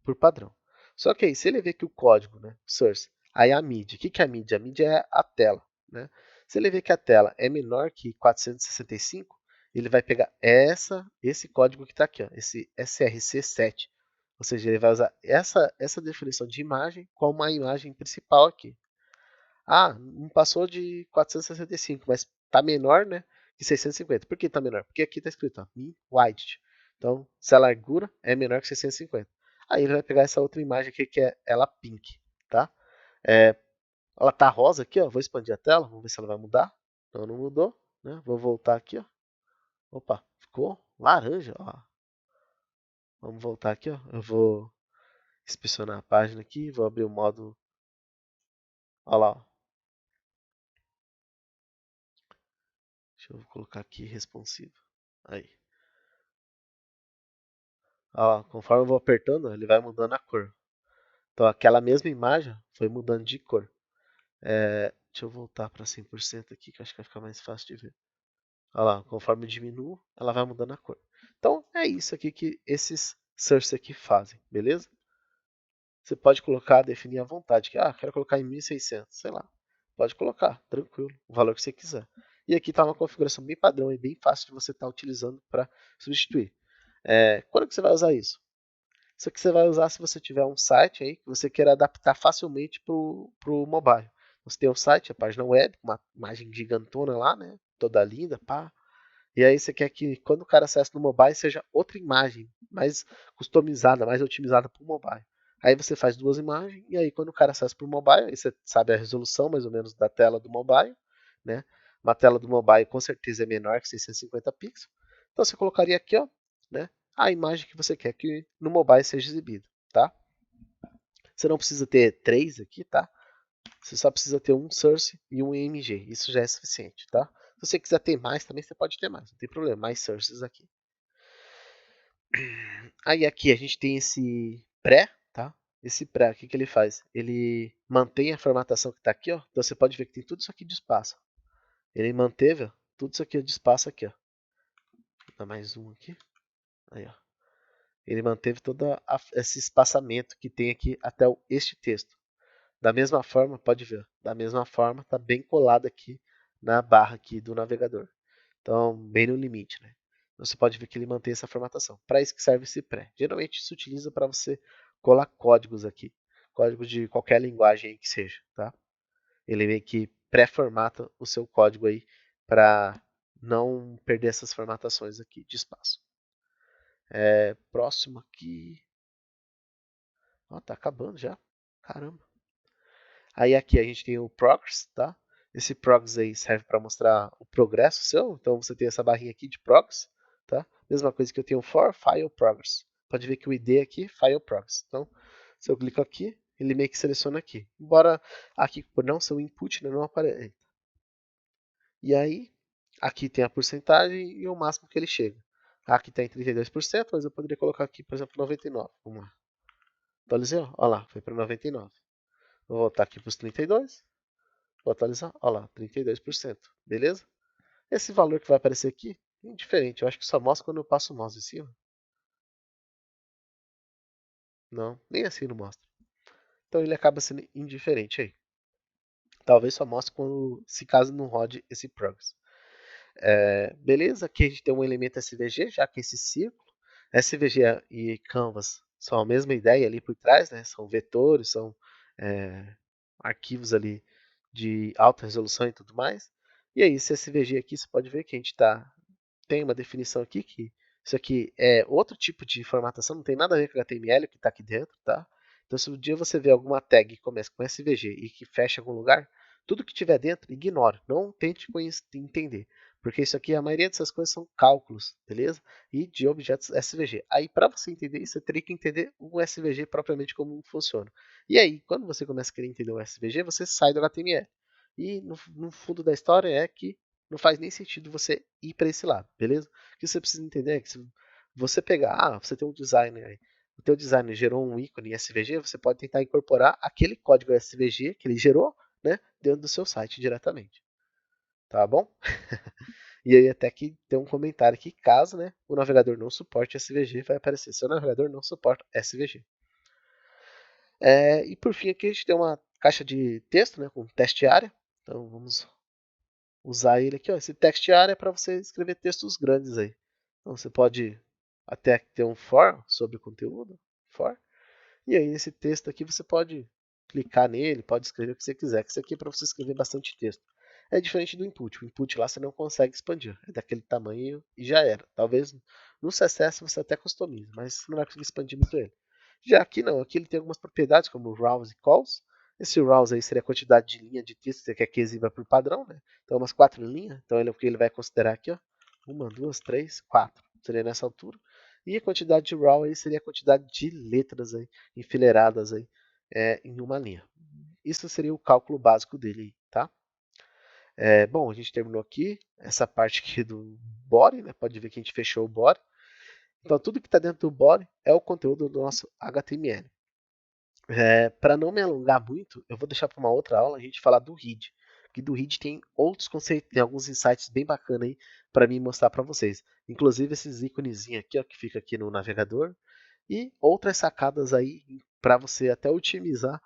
Por padrão. Só que aí, se ele ver que o código, né, source, aí a mid. O que, que é a mid? A mid é a tela. Né? Se ele ver que a tela é menor que 465, ele vai pegar esse código que está aqui, ó, esse src7. Ou seja, ele vai usar essa definição de imagem como a imagem principal aqui. Não passou de 465, mas está menor, né, que 650. Por que está menor? Porque aqui está escrito ó, min width. Então, se a largura é menor que 650. Aí ele vai pegar essa outra imagem aqui que é ela pink, tá? Ela tá rosa aqui, ó. Vou expandir a tela, vamos ver se ela vai mudar. Não mudou, né? Vou voltar aqui, ó. Opa, ficou laranja, ó. Vamos voltar aqui, ó. Eu vou inspecionar a página aqui, vou abrir o modo. Olha lá, ó. Deixa eu colocar aqui responsivo. Aí. Ó, conforme eu vou apertando, ele vai mudando a cor. Então aquela mesma imagem foi mudando de cor. Deixa eu voltar para 100% aqui, que eu acho que vai ficar mais fácil de ver. Olha lá, conforme eu diminuo, ela vai mudando a cor. Então, é isso aqui que esses source aqui fazem, beleza? Você pode colocar, definir à vontade, que quero colocar em 1600, sei lá. Pode colocar, tranquilo, o valor que você quiser. E aqui está uma configuração bem padrão e bem fácil de você estar utilizando para substituir. Quando que você vai usar isso? Isso aqui você vai usar se você tiver um site aí que você queira adaptar facilmente para o mobile. Você tem um site, a página web, uma imagem gigantona lá, né? Toda linda, pá. E aí você quer que quando o cara acesse no mobile seja outra imagem, mais customizada, mais otimizada para o mobile. Aí você faz duas imagens e aí quando o cara acessa para o mobile, aí você sabe a resolução mais ou menos da tela do mobile, né? Uma tela do mobile com certeza é menor que 650 pixels. Então você colocaria aqui, ó, né? A imagem que você quer que no mobile seja exibida, tá? Você não precisa ter três aqui, tá? Você só precisa ter um source e um img. Isso já é suficiente, tá? Se você quiser ter mais, também você pode ter mais. Não tem problema. Mais sources aqui. Aí aqui a gente tem esse pré, tá? Esse pré, o que ele faz? Ele mantém a formatação que está aqui, ó. Então você pode ver que tem tudo isso aqui de espaço. Ele manteve, ó, tudo isso aqui de espaço aqui, ó. Vou dar mais um aqui. Aí, ó. Ele manteve todo esse espaçamento que tem aqui até este texto. Da mesma forma, pode ver, da mesma forma, está bem colado aqui na barra aqui do navegador. Então, bem no limite, né? Você pode ver que ele mantém essa formatação. Para isso que serve esse pré. Geralmente isso utiliza para você colar códigos aqui. Códigos de qualquer linguagem aí que seja, tá? Ele meio que pré-formata o seu código aí para não perder essas formatações aqui de espaço. Próximo aqui. Ó, tá acabando já. Caramba. Aí aqui a gente tem o progress, tá? Esse progress aí serve para mostrar o progresso seu. Então você tem essa barrinha aqui de progress, tá? Mesma coisa que eu tenho for file progress. Pode ver que o ID aqui file progress. Então, se eu clico aqui, ele meio que seleciona aqui. Embora aqui por não ser o input, né, não aparece. E aí, aqui tem a porcentagem e o máximo que ele chega. Aqui está em 32%, mas eu poderia colocar aqui, por exemplo, 99%. Vamos lá. Atualizei, ó. Olha lá, foi para 99%. Vou voltar aqui para os 32%. Vou atualizar, olha lá, 32%, beleza? Esse valor que vai aparecer aqui é indiferente, eu acho que só mostra quando eu passo o mouse em cima. Não, nem assim não mostra. Então ele acaba sendo indiferente aí. Talvez só mostre quando, se caso não rode esse progress. Beleza, aqui a gente tem um elemento SVG, já que esse círculo, SVG e Canvas são a mesma ideia ali por trás, né? São vetores, são arquivos ali de alta resolução e tudo mais. E aí, esse SVG aqui, você pode ver que a gente tem uma definição aqui que isso aqui é outro tipo de formatação, não tem nada a ver com o HTML que está aqui dentro, tá? Então, se um dia você vê alguma tag que começa com SVG e que fecha em algum lugar, tudo que tiver dentro, ignore. Não tente entender. Porque isso aqui, a maioria dessas coisas são cálculos, beleza? E de objetos SVG. Aí, para você entender isso, você teria que entender o SVG propriamente como funciona. E aí, quando você começa a querer entender o SVG, você sai do HTML. E no fundo da história é que não faz nem sentido você ir para esse lado, beleza? O que você precisa entender é que se você pegar, você tem um designer aí, o teu designer gerou um ícone SVG, você pode tentar incorporar aquele código SVG que ele gerou, né, dentro do seu site diretamente, tá bom? E aí até que tem um comentário aqui, caso, né, o navegador não suporte SVG, vai aparecer, seu navegador não suporta SVG. E por fim aqui a gente tem uma caixa de texto, né, com teste área, então vamos usar ele aqui, ó. Esse text area é para você escrever textos grandes aí. Então você pode até ter um for sobre o conteúdo, for. E aí nesse texto aqui você pode clicar nele, pode escrever o que você quiser. Que isso aqui é para você escrever bastante texto. É diferente do input. O input lá você não consegue expandir. É daquele tamanho e já era. Talvez no CSS você até customize, mas você não vai conseguir expandir muito ele. Já aqui não, aqui ele tem algumas propriedades como rouse e calls. Esse rouse aí seria a quantidade de linha de texto que você quer que exiba por padrão, né? Então umas 4 linhas, então ele, o que ele vai considerar aqui, ó, 1, 2, 3, 4, seria nessa altura. E a quantidade de raw aí seria a quantidade de letras aí, enfileiradas aí, em uma linha. Isso seria o cálculo básico dele, tá? Bom, a gente terminou aqui essa parte aqui do body, né? Pode ver que a gente fechou o body. Então tudo que está dentro do body é o conteúdo do nosso HTML. Para não me alongar muito, eu vou deixar para uma outra aula a gente falar do READ. Que do READ tem outros conceitos, tem alguns insights bem bacanas aí para mim mostrar para vocês. Inclusive esses íconezinhos aqui, ó, que fica aqui no navegador, e outras sacadas aí para você até otimizar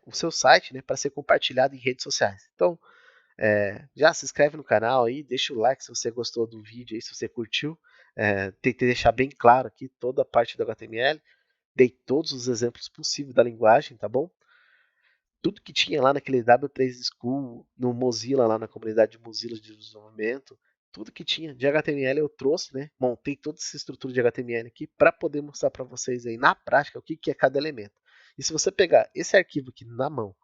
o seu site, né, para ser compartilhado em redes sociais. Então, já se inscreve no canal aí, deixa o like se você gostou do vídeo aí, se você curtiu. Tentei deixar bem claro aqui toda a parte do HTML, dei todos os exemplos possíveis da linguagem, tá bom? Tudo que tinha lá naquele W3 School, no Mozilla, lá na comunidade de Mozilla de desenvolvimento, tudo que tinha de HTML eu trouxe, né? Montei toda essa estrutura de HTML aqui para poder mostrar para vocês aí na prática o que é cada elemento. E se você pegar esse arquivo aqui na mão,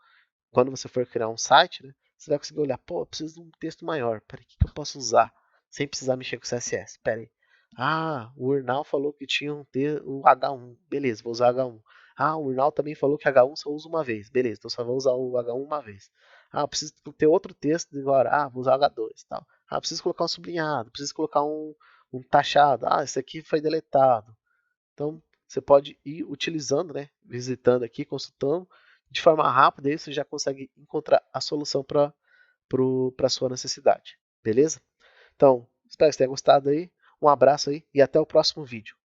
quando você for criar um site, né, você vai conseguir olhar, pô, eu preciso de um texto maior, peraí, o que eu posso usar sem precisar mexer com CSS? Peraí. Ah, o Urnal falou que tinha o H1, beleza, vou usar H1. Ah, o Urnal também falou que H1 só usa uma vez, beleza, então só vou usar o H1 uma vez. Ah, preciso ter outro texto agora, vou usar H2 tal. Ah, preciso colocar um sublinhado, preciso colocar um taxado. Ah, esse aqui foi deletado. Então, você pode ir utilizando, né, visitando aqui, consultando, de forma rápida, aí você já consegue encontrar a solução para a sua necessidade. Beleza? Então, espero que você tenha gostado aí. Um abraço aí e até o próximo vídeo.